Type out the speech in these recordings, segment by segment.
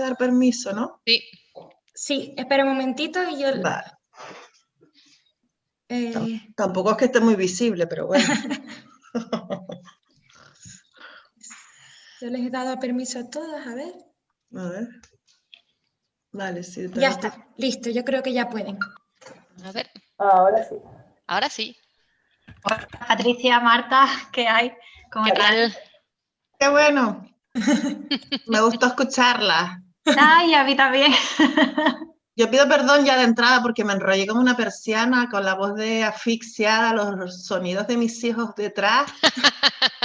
dar permiso, ¿no? Sí. Sí, espera un momentito y yo... Vale. Tampoco es que esté muy visible, pero bueno. Yo les he dado permiso a todos, a ver. A ver. Vale, sí. Ya está, listo, yo creo que ya pueden. A ver. Ahora sí. Ahora sí. Hola, Patricia, Marta, ¿qué hay? ¿Cómo ¿Qué tal? ¡Qué bueno! Me gustó escucharla. Ay, a mí también. Yo pido perdón ya de entrada porque me enrollé como una persiana con la voz de asfixiada, los sonidos de mis hijos detrás.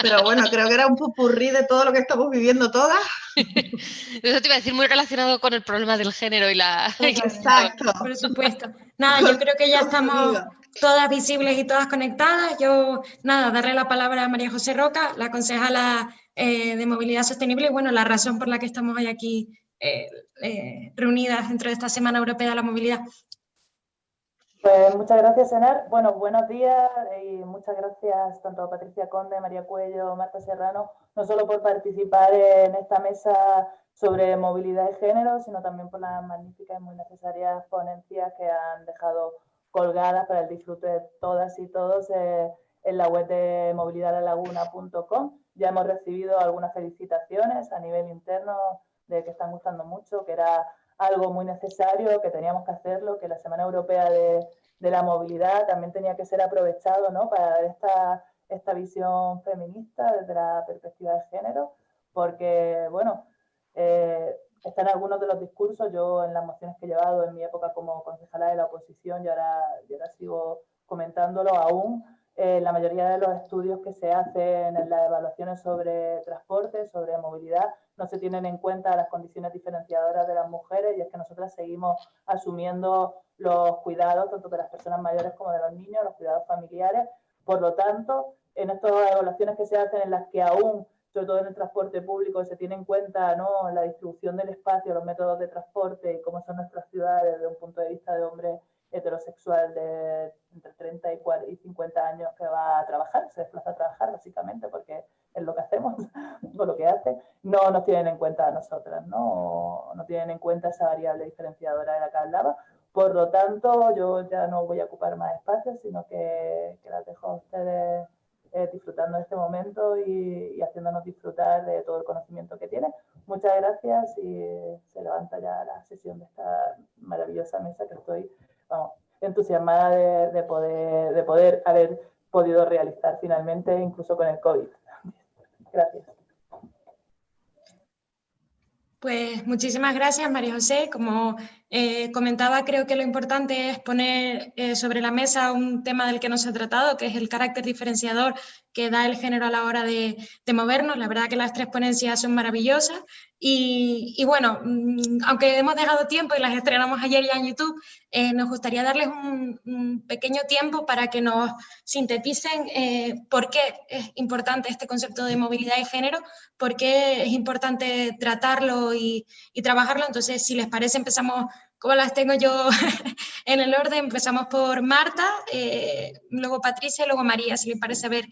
Pero bueno, creo que era un popurrí de todo lo que estamos viviendo todas. Eso te iba a decir, muy relacionado con el problema del género y la... Exacto. Por supuesto. Nada, yo creo que ya estamos todas visibles y todas conectadas. Yo, nada, darle la palabra a María José Roca, la concejala de Movilidad Sostenible, y bueno, la razón por la que estamos hoy aquí reunidas dentro de esta Semana Europea de la Movilidad. Pues muchas gracias, Enar. Bueno, buenos días y muchas gracias tanto a Patricia Conde, María Cuello, Marta Serrano, no solo por participar en esta mesa sobre movilidad y género, sino también por las magníficas y muy necesarias ponencias que han dejado colgadas para el disfrute de todas y todos en la web de movilidadlalaguna.com. Ya hemos recibido algunas felicitaciones a nivel interno de que están gustando mucho, que era algo muy necesario, que teníamos que hacerlo, que la Semana Europea de la Movilidad también tenía que ser aprovechado, ¿no?, para dar esta visión feminista desde la perspectiva de género, porque, bueno, están algunos de los discursos, yo en las mociones que he llevado en mi época como concejala de la oposición, y ahora sigo comentándolo aún, la mayoría de los estudios que se hacen en las evaluaciones sobre transporte, sobre movilidad, no se tienen en cuenta las condiciones diferenciadoras de las mujeres, y es que nosotras seguimos asumiendo los cuidados tanto de las personas mayores como de los niños, los cuidados familiares. Por lo tanto, en estas evaluaciones que se hacen en las que aún, sobre todo en el transporte público, se tiene en cuenta, ¿no?, la distribución del espacio, los métodos de transporte y cómo son nuestras ciudades desde un punto de vista de hombre heterosexual de entre 30 y 50 años que va a trabajar, se desplaza a trabajar básicamente porque es lo que hacemos o lo que hace, no nos tienen en cuenta a nosotras, no tienen en cuenta esa variable diferenciadora de la que hablaba. Por lo tanto, yo ya no voy a ocupar más espacio, sino que las dejo a ustedes disfrutando de este momento y haciéndonos disfrutar de todo el conocimiento que tienen. Muchas gracias y se levanta ya la sesión de esta maravillosa mesa que estoy, vamos, entusiasmada de poder haber podido realizar finalmente, incluso con el COVID. Gracias. Pues muchísimas gracias, María José. Como comentaba, creo que lo importante es poner sobre la mesa un tema del que no se ha tratado, que es el carácter diferenciador que da el género a la hora de movernos. La verdad que las tres ponencias son maravillosas y bueno, aunque hemos dejado tiempo y las estrenamos ayer ya en YouTube, nos gustaría darles un pequeño tiempo para que nos sinteticen por qué es importante este concepto de movilidad y género, por qué es importante tratarlo y trabajarlo. Entonces, si les parece, empezamos, como las tengo yo en el orden, empezamos por Marta, luego Patricia y luego María, si les parece, ver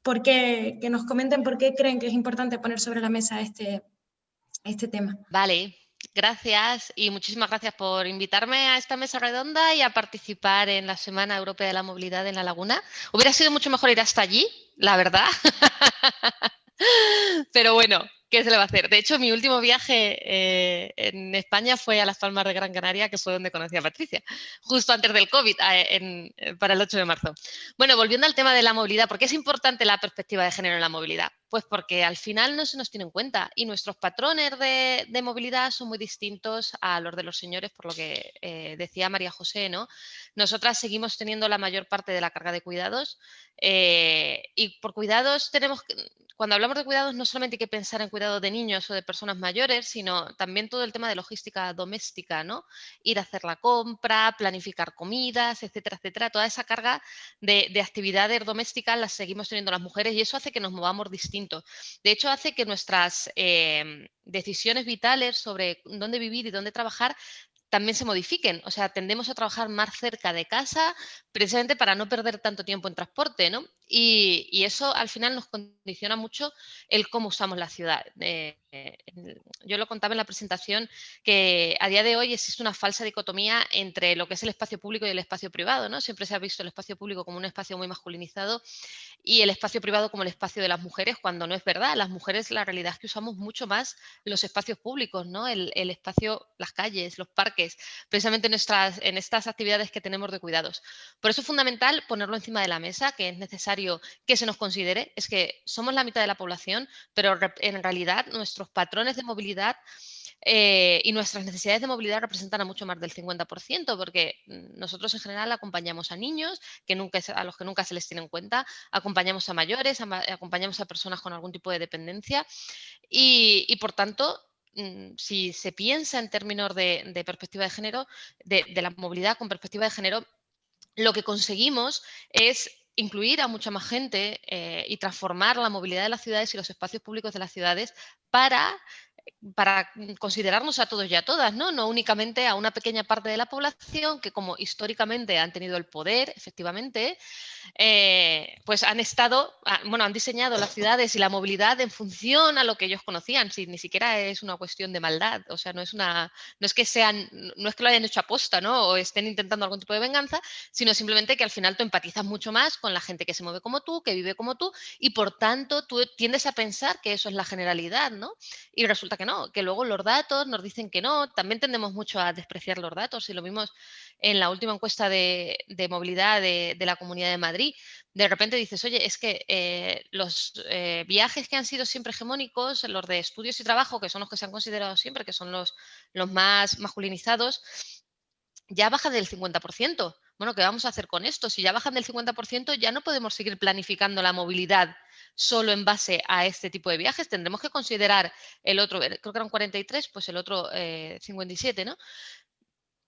por qué, que nos comenten por qué creen que es importante poner sobre la mesa este tema. Vale, gracias y muchísimas gracias por invitarme a esta mesa redonda y a participar en la Semana Europea de la Movilidad en La Laguna. Hubiera sido mucho mejor ir hasta allí, la verdad. Pero bueno, ¿qué se le va a hacer? De hecho, mi último viaje en España fue a Las Palmas de Gran Canaria, que fue donde conocí a Patricia, justo antes del COVID, para el 8 de marzo. Bueno, volviendo al tema de la movilidad, ¿por qué es importante la perspectiva de género en la movilidad? Pues porque al final no se nos tiene en cuenta y nuestros patrones de movilidad son muy distintos a los de los señores, por lo que decía María José, ¿no? Nosotras seguimos teniendo la mayor parte de la carga de cuidados y por cuidados tenemos que... Cuando hablamos de cuidados no solamente hay que pensar en cuidado de niños o de personas mayores, sino también todo el tema de logística doméstica, ¿no? Ir a hacer la compra, planificar comidas, etcétera, etcétera. Toda esa carga de actividades domésticas las seguimos teniendo las mujeres y eso hace que nos movamos distinto. De hecho, hace que nuestras decisiones vitales sobre dónde vivir y dónde trabajar también se modifiquen, o sea, tendemos a trabajar más cerca de casa precisamente para no perder tanto tiempo en transporte, ¿no? Y eso al final nos condiciona mucho el cómo usamos la ciudad. Yo lo contaba en la presentación que a día de hoy existe una falsa dicotomía entre lo que es el espacio público y el espacio privado, ¿no? Siempre se ha visto el espacio público como un espacio muy masculinizado y el espacio privado como el espacio de las mujeres, cuando no es verdad. Las mujeres, la realidad es que usamos mucho más los espacios públicos, ¿no? El espacio, las calles, los parques, precisamente en estas actividades que tenemos de cuidados. Por eso es fundamental ponerlo encima de la mesa, que es necesario que se nos considere. Es que somos la mitad de la población, pero en realidad nuestros patrones de movilidad y nuestras necesidades de movilidad representan a mucho más del 50%, porque nosotros en general acompañamos a niños a los que nunca se les tiene en cuenta, acompañamos a mayores, acompañamos a personas con algún tipo de dependencia y por tanto, si se piensa en términos de perspectiva de género, de la movilidad con perspectiva de género, lo que conseguimos es incluir a mucha más gente y transformar la movilidad de las ciudades y los espacios públicos de las ciudades para considerarnos a todos y a todas, ¿no? No únicamente a una pequeña parte de la población que, como históricamente han tenido el poder, efectivamente, pues han diseñado las ciudades y la movilidad en función a lo que ellos conocían, si ni siquiera es una cuestión de maldad, o sea, no es que lo hayan hecho aposta, ¿no? O estén intentando algún tipo de venganza, sino simplemente que al final tú empatizas mucho más con la gente que se mueve como tú, que vive como tú, y por tanto tú tiendes a pensar que eso es la generalidad, ¿no? Y resulta que no, que luego los datos nos dicen que no, también tendemos mucho a despreciar los datos, y lo vimos en la última encuesta de movilidad de la Comunidad de Madrid. De repente dices, oye, es que los viajes que han sido siempre hegemónicos, los de estudios y trabajo, que son los que se han considerado siempre, que son los más masculinizados, ya bajan del 50%. Bueno, ¿qué vamos a hacer con esto? Si ya bajan del 50%, ya no podemos seguir planificando la movilidad solo en base a este tipo de viajes. Tendremos que considerar el otro, creo que eran 43, pues el otro 57, ¿no?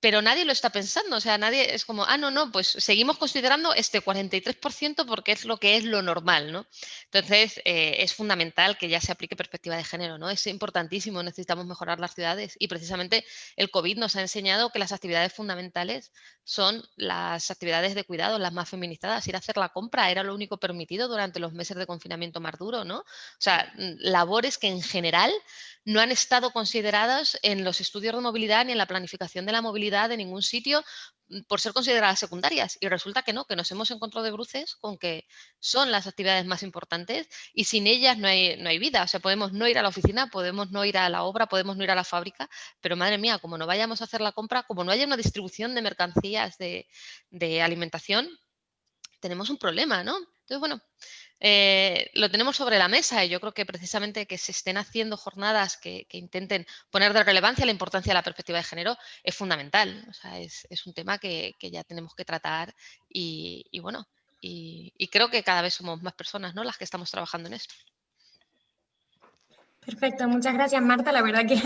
Pero nadie lo está pensando, o sea, nadie es como, no, pues seguimos considerando este 43% porque es lo que es lo normal, ¿no? Entonces, es fundamental que ya se aplique perspectiva de género, ¿no? Es importantísimo, necesitamos mejorar las ciudades y precisamente el COVID nos ha enseñado que las actividades fundamentales son las actividades de cuidado, las más feminizadas. Ir a hacer la compra era lo único permitido durante los meses de confinamiento más duro, ¿no? O sea, labores que en general no han estado consideradas en los estudios de movilidad ni en la planificación de la movilidad de ningún sitio por ser consideradas secundarias. Y resulta que no, que nos hemos encontrado de bruces con que son las actividades más importantes y sin ellas no hay vida. O sea, podemos no ir a la oficina, podemos no ir a la obra, podemos no ir a la fábrica, pero madre mía, como no vayamos a hacer la compra, como no haya una distribución de mercancías de alimentación, tenemos un problema, ¿no? Entonces, bueno, lo tenemos sobre la mesa y yo creo que precisamente que se estén haciendo jornadas que intenten poner de relevancia la importancia de la perspectiva de género es fundamental. O sea, es un tema que ya tenemos que tratar y bueno, y creo que cada vez somos más personas, ¿no?, las que estamos trabajando en esto. Perfecto, muchas gracias, Marta. La verdad que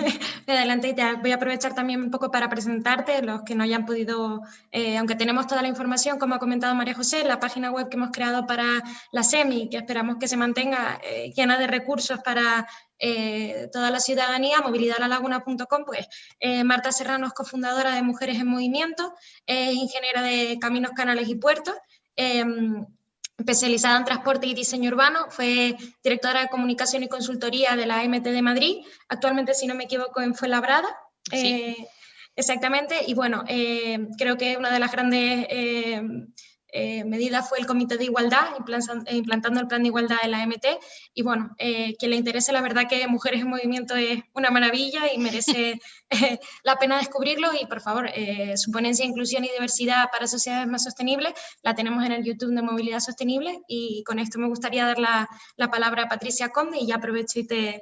me adelanté y te voy a aprovechar también un poco para presentarte, los que no hayan podido, aunque tenemos toda la información, como ha comentado María José, la página web que hemos creado para la SEMI, que esperamos que se mantenga llena de recursos para toda la ciudadanía, movilidadlalaguna.com, pues Marta Serrano es cofundadora de Mujeres en Movimiento, es ingeniera de Caminos, Canales y Puertos, especializada en transporte y diseño urbano, fue directora de comunicación y consultoría de la AMT de Madrid, actualmente, si no me equivoco, en Fuenlabrada. Sí. Exactamente, y bueno, creo que una de las grandes medidas fue el Comité de Igualdad, implantando el Plan de Igualdad de la AMT, y bueno, quien le interese, la verdad que Mujeres en Movimiento es una maravilla y merece la pena descubrirlo, y por favor, su ponencia Inclusión y Diversidad para Sociedades Más Sostenibles la tenemos en el YouTube de Movilidad Sostenible, y con esto me gustaría dar la palabra a Patricia Conde, y ya aprovecho y te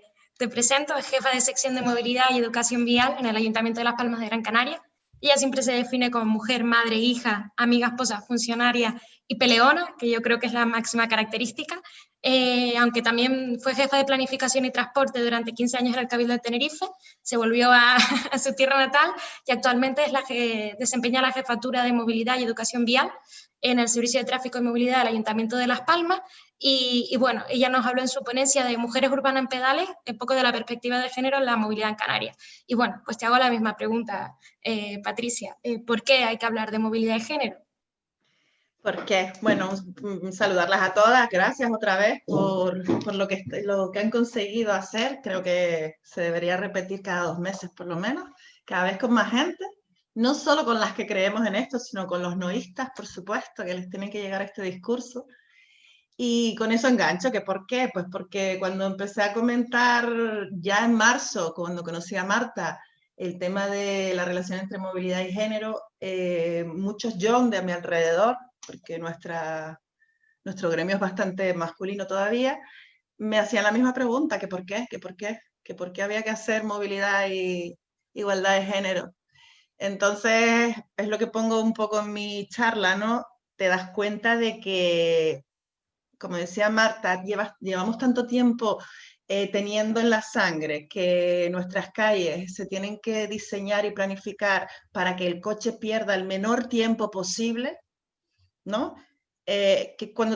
presento, es jefa de sección de Movilidad y Educación Vial en el Ayuntamiento de Las Palmas de Gran Canaria. Ella siempre se define como mujer, madre, hija, amiga, esposa, funcionaria y peleona, que yo creo que es la máxima característica, aunque también fue jefa de planificación y transporte durante 15 años en el Cabildo de Tenerife, se volvió a su tierra natal y actualmente es la que desempeña la jefatura de Movilidad y Educación Vial en el Servicio de Tráfico y Movilidad del Ayuntamiento de Las Palmas. Y bueno, ella nos habló en su ponencia de Mujeres Urbanas en Pedales, un poco de la perspectiva de género en la movilidad en Canarias. Y bueno, pues te hago la misma pregunta, Patricia. ¿Por qué hay que hablar de movilidad de género? ¿Por qué? Bueno, saludarlas a todas, gracias otra vez por lo que han conseguido hacer. Creo que se debería repetir cada 2 meses por lo menos, cada vez con más gente, no solo con las que creemos en esto, sino con los noístas, por supuesto, que les tiene que llegar este discurso. Y con eso engancho, ¿que por qué? Pues porque cuando empecé a comentar ya en marzo, cuando conocí a Marta, el tema de la relación entre movilidad y género, muchos John de a mi alrededor, porque nuestro gremio es bastante masculino todavía, me hacían la misma pregunta, que por qué, que por qué había que hacer movilidad y igualdad de género. Entonces, es lo que pongo un poco en mi charla, ¿no? Te das cuenta de que, como decía Marta, llevamos tanto tiempo teniendo en la sangre que nuestras calles se tienen que diseñar y planificar para que el coche pierda el menor tiempo posible, ¿no? Que cuando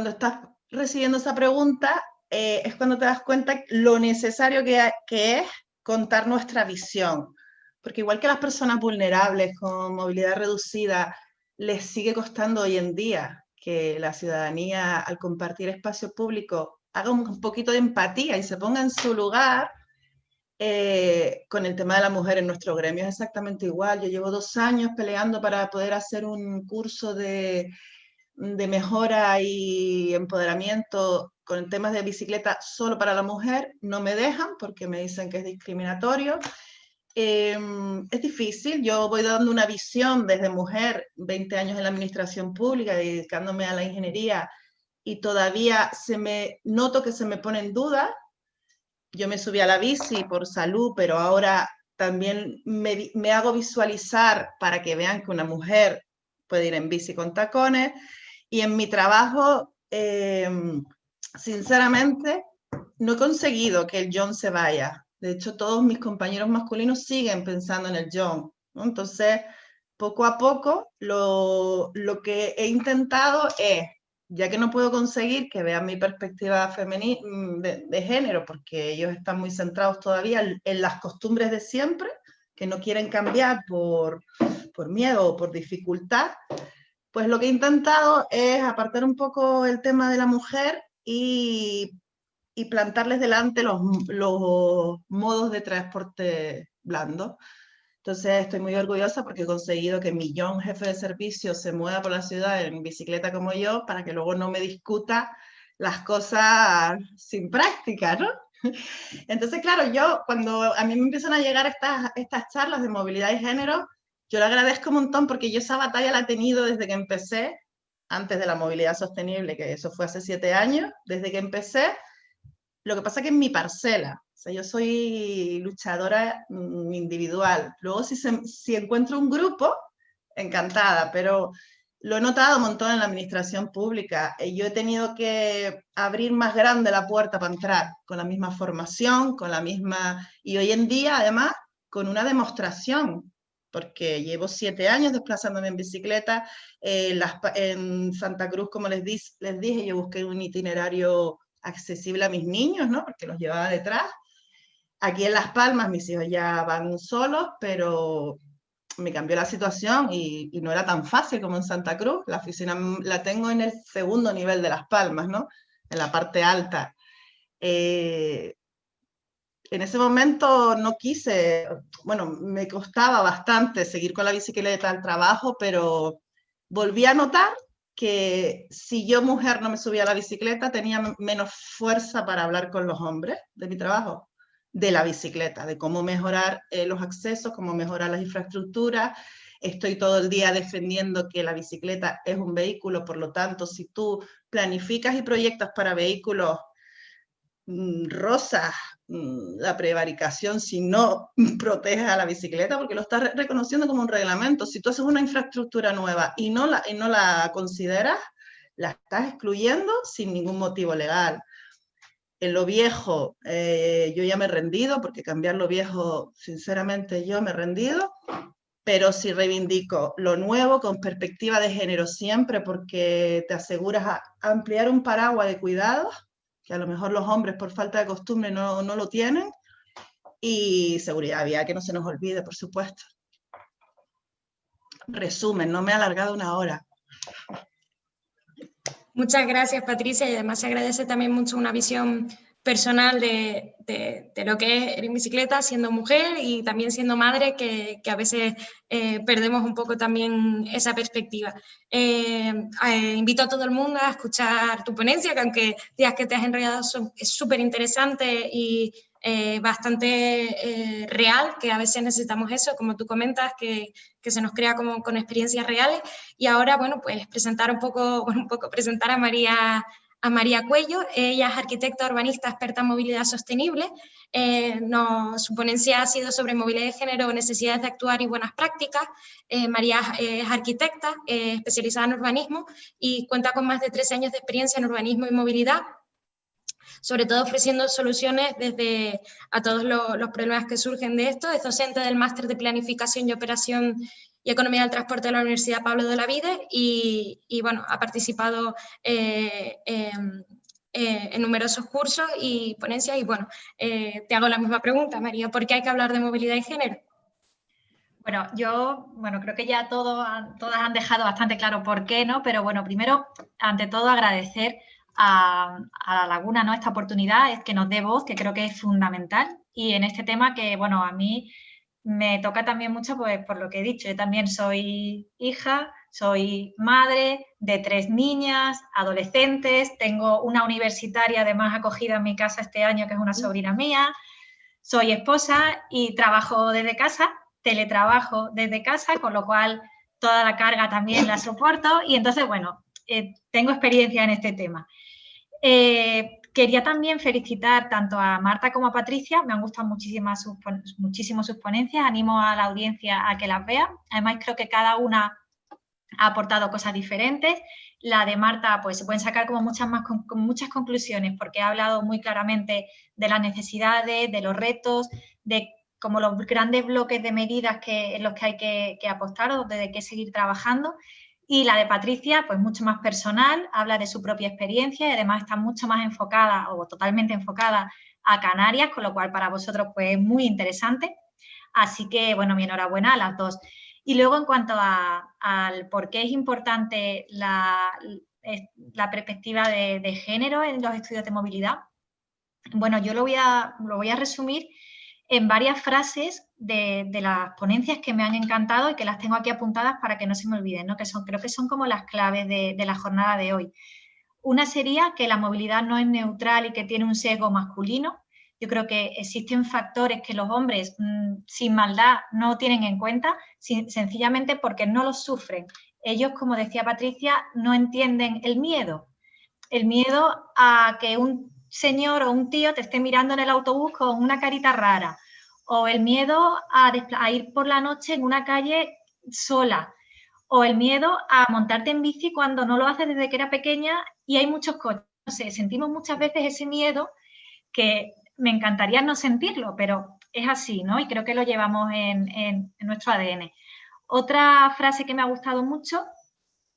estás recibiendo esa pregunta, es cuando te das cuenta lo necesario que es contar nuestra visión. Porque igual que las personas vulnerables con movilidad reducida, les sigue costando hoy en día que la ciudadanía, al compartir espacio público, haga un poquito de empatía y se ponga en su lugar. Con el tema de la mujer en nuestro gremio es exactamente igual. Yo llevo 2 años peleando para poder hacer un curso de mejora y empoderamiento con temas de bicicleta solo para la mujer. No me dejan porque me dicen que es discriminatorio. Es difícil, yo voy dando una visión desde mujer, 20 años en la administración pública, dedicándome a la ingeniería, y todavía noto que se me pone en duda. Yo me subí a la bici por salud, pero ahora también me hago visualizar para que vean que una mujer puede ir en bici con tacones. Y en mi trabajo, sinceramente, no he conseguido que el John se vaya. De hecho, todos mis compañeros masculinos siguen pensando en el John, ¿no? Entonces, poco a poco, lo que he intentado es, ya que no puedo conseguir que vean mi perspectiva de género, porque ellos están muy centrados todavía en las costumbres de siempre, que no quieren cambiar por miedo o por dificultad, pues lo que he intentado es apartar un poco el tema de la mujer y plantarles delante los modos de transporte blando. Entonces estoy muy orgullosa porque he conseguido que mi John, jefe de servicio, se mueva por la ciudad en bicicleta como yo, para que luego no me discuta las cosas sin práctica, ¿no? Entonces, claro, yo cuando a mí me empiezan a llegar estas charlas de movilidad y género, yo le agradezco un montón porque yo esa batalla la he tenido desde que empecé, antes de la movilidad sostenible, que eso fue hace 7 años, desde que empecé. Lo que pasa es que en mi parcela, o sea, yo soy luchadora individual. Luego si encuentro un grupo, encantada, pero lo he notado un montón en la administración pública. Yo he tenido que abrir más grande la puerta para entrar, con la misma formación, con la misma... Y hoy en día, además, con una demostración, porque llevo 7 años desplazándome en bicicleta. En Santa Cruz, como les dije, yo busqué un itinerario accesible a mis niños, ¿no? Porque los llevaba detrás. Aquí en Las Palmas mis hijos ya van solos, pero me cambió la situación y no era tan fácil como en Santa Cruz. La oficina la tengo en el 2.º nivel de Las Palmas, ¿no? En la parte alta. En ese momento no quise, bueno, me costaba bastante seguir con la bicicleta al trabajo, pero volví a notar que si yo, mujer, no me subía a la bicicleta, tenía menos fuerza para hablar con los hombres de mi trabajo, de la bicicleta, de cómo mejorar los accesos, cómo mejorar las infraestructuras. Estoy todo el día defendiendo que la bicicleta es un vehículo, por lo tanto, si tú planificas y proyectas para vehículos rosas, la prevaricación, si no proteges a la bicicleta, porque lo estás reconociendo como un reglamento. Si tú haces una infraestructura nueva y no la consideras, la estás excluyendo sin ningún motivo legal. En lo viejo, yo ya me he rendido, porque cambiar lo viejo, sinceramente, yo me he rendido, pero sí reivindico lo nuevo con perspectiva de género siempre, porque te aseguras a ampliar un paraguas de cuidados, que a lo mejor los hombres por falta de costumbre no lo tienen, y seguridad vial, que no se nos olvide, por supuesto. Resumen, no me he alargado 1 hora. Muchas gracias, Patricia, y además se agradece también mucho una visión personal de lo que es ir en bicicleta siendo mujer y también siendo madre, que a veces perdemos un poco también esa perspectiva. Invito a todo el mundo a escuchar tu ponencia, que aunque digas que te has enrollado, es súper interesante y bastante real, que a veces necesitamos eso, como tú comentas, que se nos crea como con experiencias reales. Y ahora, bueno, pues presentar a María Cuello. Ella es arquitecta urbanista experta en movilidad sostenible. Su ponencia ha sido sobre movilidad de género, necesidades de actuar y buenas prácticas. María es arquitecta especializada en urbanismo y cuenta con más de 13 años de experiencia en urbanismo y movilidad, sobre todo ofreciendo soluciones desde a todos los problemas que surgen de esto. Es docente del Máster de Planificación y Operación y Economía del Transporte de la Universidad Pablo de Olavide y bueno, ha participado en numerosos cursos y ponencias. Y bueno, te hago la misma pregunta, María, ¿por qué hay que hablar de movilidad y género? Bueno, creo que ya todas han dejado bastante claro por qué, ¿no? Pero bueno, primero, ante todo, agradecer a La Laguna, ¿no? Esta oportunidad es que nos dé voz, que creo que es fundamental. Y en este tema que, bueno, a mí me toca también mucho pues, por lo que he dicho. Yo también soy hija, soy madre de 3 niñas, adolescentes, tengo una universitaria además acogida en mi casa este año, que es una sobrina mía, soy esposa y trabajo desde casa, teletrabajo desde casa, con lo cual toda la carga también la soporto y entonces, bueno, tengo experiencia en este tema. Quería también felicitar tanto a Marta como a Patricia, me han gustado muchísimo sus ponencias, animo a la audiencia a que las vea. Además, creo que cada una ha aportado cosas diferentes. La de Marta, pues se pueden sacar como muchas conclusiones, porque ha hablado muy claramente de las necesidades, de los retos, de como los grandes bloques de medidas en los que hay que apostar o de qué seguir trabajando. Y la de Patricia, pues mucho más personal, habla de su propia experiencia y además está mucho más enfocada o totalmente enfocada a Canarias, con lo cual para vosotros pues es muy interesante. Así que, bueno, mi enhorabuena a las dos. Y luego, en cuanto al por qué es importante la perspectiva de género en los estudios de movilidad, bueno, yo lo voy a resumir en varias frases de las ponencias que me han encantado y que las tengo aquí apuntadas para que no se me olviden, ¿no? Creo que son como las claves de la jornada de hoy. Una sería que la movilidad no es neutral y que tiene un sesgo masculino. Yo creo que existen factores que los hombres sin maldad no tienen en cuenta, sencillamente porque no los sufren. Ellos, como decía Patricia, no entienden el miedo. El miedo a que un señor o un tío te esté mirando en el autobús con una carita rara. O el miedo a ir por la noche en una calle sola. O el miedo a montarte en bici cuando no lo haces desde que era pequeña y hay muchos coches. No sé, sentimos muchas veces ese miedo que me encantaría no sentirlo, pero es así, ¿no? Y creo que lo llevamos en nuestro ADN. Otra frase que me ha gustado mucho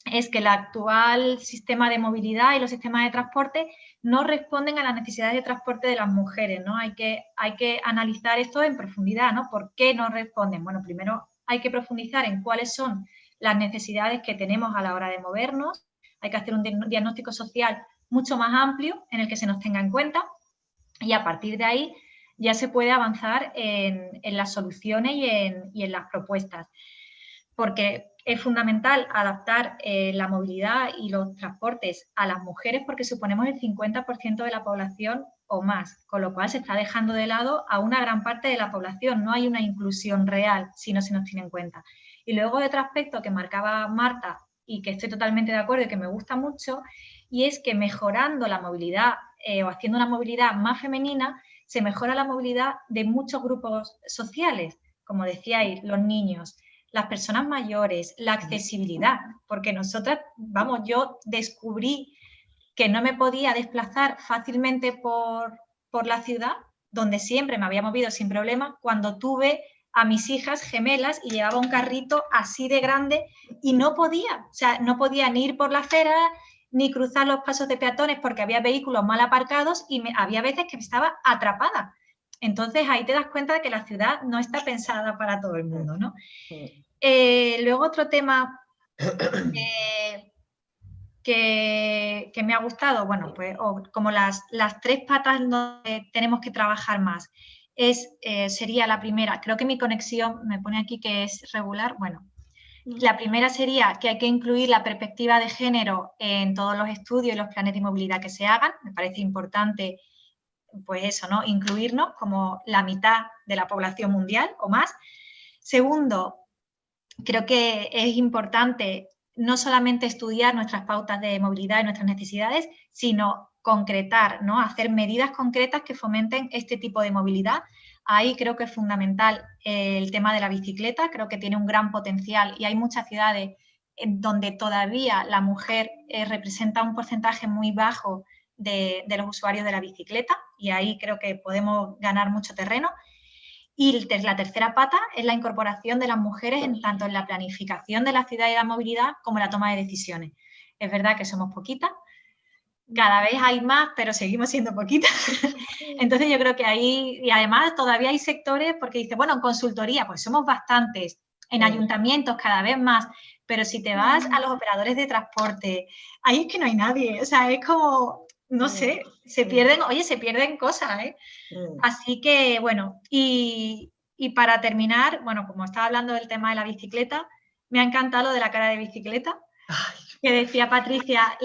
es que el actual sistema de movilidad y los sistemas de transporte no responden a las necesidades de transporte de las mujeres, ¿no? Hay que analizar esto en profundidad, ¿no? ¿Por qué no responden? Bueno, primero hay que profundizar en cuáles son las necesidades que tenemos a la hora de movernos, hay que hacer un diagnóstico social mucho más amplio en el que se nos tenga en cuenta y a partir de ahí ya se puede avanzar en las soluciones y en las propuestas. Porque es fundamental adaptar la movilidad y los transportes a las mujeres porque suponemos el 50% de la población o más, con lo cual se está dejando de lado a una gran parte de la población. No hay una inclusión real si no se nos tiene en cuenta. Y luego otro aspecto que marcaba Marta y que estoy totalmente de acuerdo y que me gusta mucho, y es que mejorando la movilidad o haciendo una movilidad más femenina, se mejora la movilidad de muchos grupos sociales, como decíais, los niños, las personas mayores, la accesibilidad, porque nosotras, vamos, yo descubrí que no me podía desplazar fácilmente por la ciudad, donde siempre me había movido sin problema, cuando tuve a mis hijas gemelas y llevaba un carrito así de grande y no podía, o sea, no podía ni ir por la acera ni cruzar los pasos de peatones porque había vehículos mal aparcados y había veces que estaba atrapada. Entonces ahí te das cuenta de que la ciudad no está pensada para todo el mundo, ¿no? Luego otro tema que me ha gustado, bueno, pues como las 3 patas donde tenemos que trabajar más, sería la primera, creo que mi conexión me pone aquí que es regular, bueno, la primera sería que hay que incluir la perspectiva de género en todos los estudios y los planes de movilidad que se hagan, me parece importante, pues eso, ¿no? Incluirnos como la mitad de la población mundial o más. Segundo, creo que es importante no solamente estudiar nuestras pautas de movilidad y nuestras necesidades, sino concretar, ¿no? Hacer medidas concretas que fomenten este tipo de movilidad. Ahí creo que es fundamental el tema de la bicicleta, creo que tiene un gran potencial y hay muchas ciudades en donde todavía la mujer representa un porcentaje muy bajo de los usuarios de la bicicleta y ahí creo que podemos ganar mucho terreno. Y la tercera pata es la incorporación de las mujeres tanto en la planificación de la ciudad y la movilidad como en la toma de decisiones. Es verdad que somos poquitas, cada vez hay más, pero seguimos siendo poquitas. Entonces yo creo que ahí, y además todavía hay sectores, porque dice, bueno, en consultoría, pues somos bastantes, en ayuntamientos cada vez más, pero si te vas a los operadores de transporte, ahí es que no hay nadie, o sea, es como, no sé, se pierden cosas, ¿eh? Así que, bueno, y para terminar, bueno, como estaba hablando del tema de la bicicleta, me ha encantado lo de la cara de bicicleta, que decía Patricia,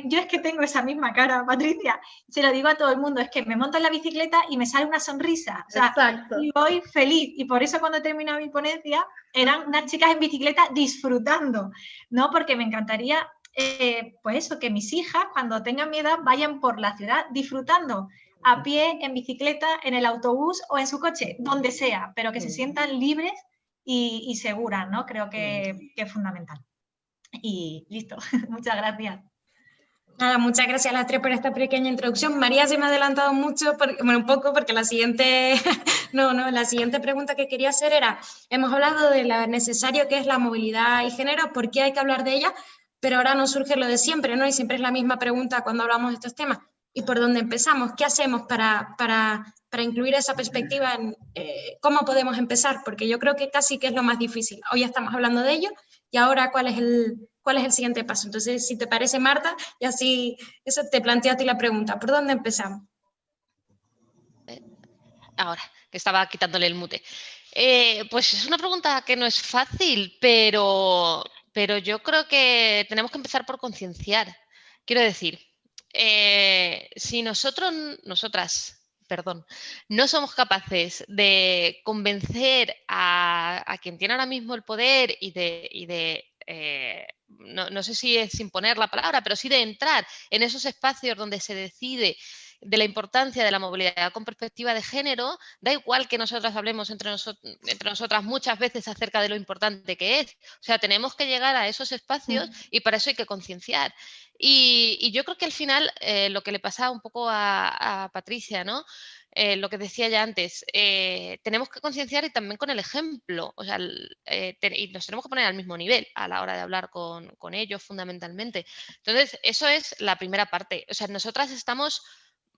yo es que tengo esa misma cara, Patricia, se lo digo a todo el mundo, es que me monto en la bicicleta y me sale una sonrisa, o sea, y voy feliz, y por eso cuando termina mi ponencia eran unas chicas en bicicleta disfrutando, ¿no? Porque me encantaría, pues eso, que mis hijas cuando tengan mi edad vayan por la ciudad disfrutando, a pie, en bicicleta, en el autobús o en su coche, donde sea, pero que se sientan libres y seguras, ¿no? Creo que es fundamental. Y listo, muchas gracias. Nada, muchas gracias a las 3 por esta pequeña introducción. María se me ha adelantado mucho, bueno, un poco, porque la siguiente pregunta que quería hacer era, hemos hablado de lo necesario que es la movilidad y género, por qué hay que hablar de ella, pero ahora nos surge lo de siempre, ¿no? Y siempre es la misma pregunta cuando hablamos de estos temas. ¿Y por dónde empezamos? ¿Qué hacemos para incluir esa perspectiva en cómo podemos empezar? Porque yo creo que casi que es lo más difícil. Hoy estamos hablando de ello y ahora ¿cuál es el siguiente paso? Entonces, si te parece, Marta, y así eso te planteo a ti la pregunta, ¿por dónde empezamos? Ahora, que estaba quitándole el mute. Pues es una pregunta que no es fácil, pero yo creo que tenemos que empezar por concienciar. Quiero decir, si nosotras, no somos capaces de convencer a quien tiene ahora mismo el poder y de no sé si es imponer la palabra, pero sí de entrar en esos espacios donde se decide de la importancia de la movilidad con perspectiva de género, da igual que nosotras hablemos entre nosotras muchas veces acerca de lo importante que es. O sea, tenemos que llegar a esos espacios y para eso hay que concienciar. Y yo creo que al final lo que le pasa un poco a Patricia, ¿no? Lo que decía ya antes, tenemos que concienciar y también con el ejemplo, o sea, y nos tenemos que poner al mismo nivel a la hora de hablar con ellos fundamentalmente. Entonces, eso es la primera parte. O sea, nosotras estamos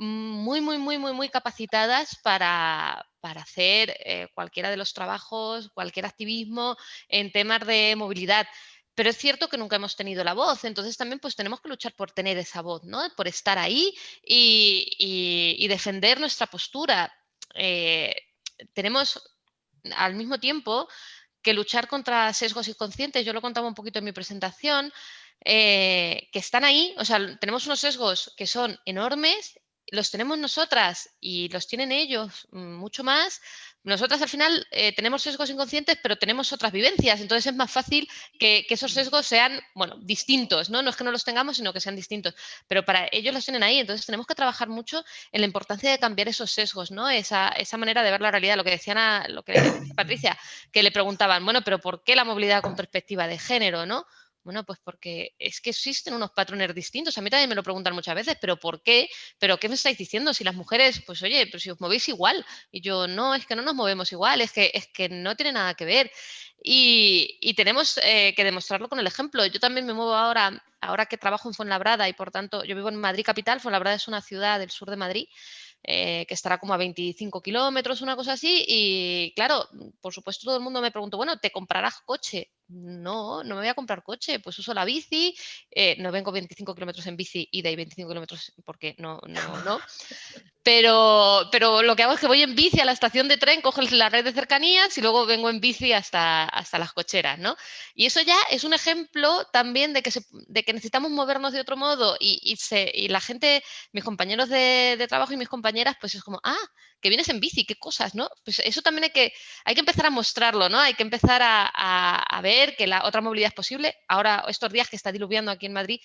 muy capacitadas para hacer cualquiera de los trabajos, cualquier activismo en temas de movilidad. Pero es cierto que nunca hemos tenido la voz, entonces también pues tenemos que luchar por tener esa voz, ¿no? Por estar ahí y defender nuestra postura. Tenemos al mismo tiempo que luchar contra sesgos inconscientes, yo lo contaba un poquito en mi presentación, que están ahí, o sea, tenemos unos sesgos que son enormes, los tenemos nosotras y los tienen ellos mucho más. Nosotras al final tenemos sesgos inconscientes, pero tenemos otras vivencias, entonces es más fácil que esos sesgos sean, bueno, distintos, ¿no? No es que no los tengamos, sino que sean distintos, pero para ellos los tienen ahí, entonces tenemos que trabajar mucho en la importancia de cambiar esos sesgos, ¿no? Esa manera de ver la realidad, lo que decía Patricia, que le preguntaban, bueno, pero ¿por qué la movilidad con perspectiva de género, no? Bueno, pues porque es que existen unos patrones distintos. A mí también me lo preguntan muchas veces, ¿pero por qué? ¿Pero qué me estáis diciendo? Si las mujeres, pues oye, pues si os movéis igual. Y yo, no, es que no nos movemos igual, es que no tiene nada que ver. Y tenemos que demostrarlo con el ejemplo. Yo también me muevo ahora que trabajo en Fuenlabrada y por tanto yo vivo en Madrid capital. Fuenlabrada es una ciudad del sur de Madrid. Que estará como a 25 kilómetros, una cosa así, y claro, por supuesto todo el mundo me preguntó, bueno, ¿te comprarás coche? no me voy a comprar coche, pues uso la bici, no vengo 25 kilómetros en bici y de ahí 25 kilómetros porque no. Pero lo que hago es que voy en bici a la estación de tren, cojo la red de cercanías y luego vengo en bici hasta las cocheras, ¿no? Y eso ya es un ejemplo también de que necesitamos movernos de otro modo y la gente, mis compañeros de trabajo y mis compañeras, pues es como, que vienes en bici, qué cosas, ¿no? Pues eso también hay que empezar a mostrarlo, ¿no? Hay que empezar a ver que la otra movilidad es posible. Ahora, estos días que está diluviando aquí en Madrid,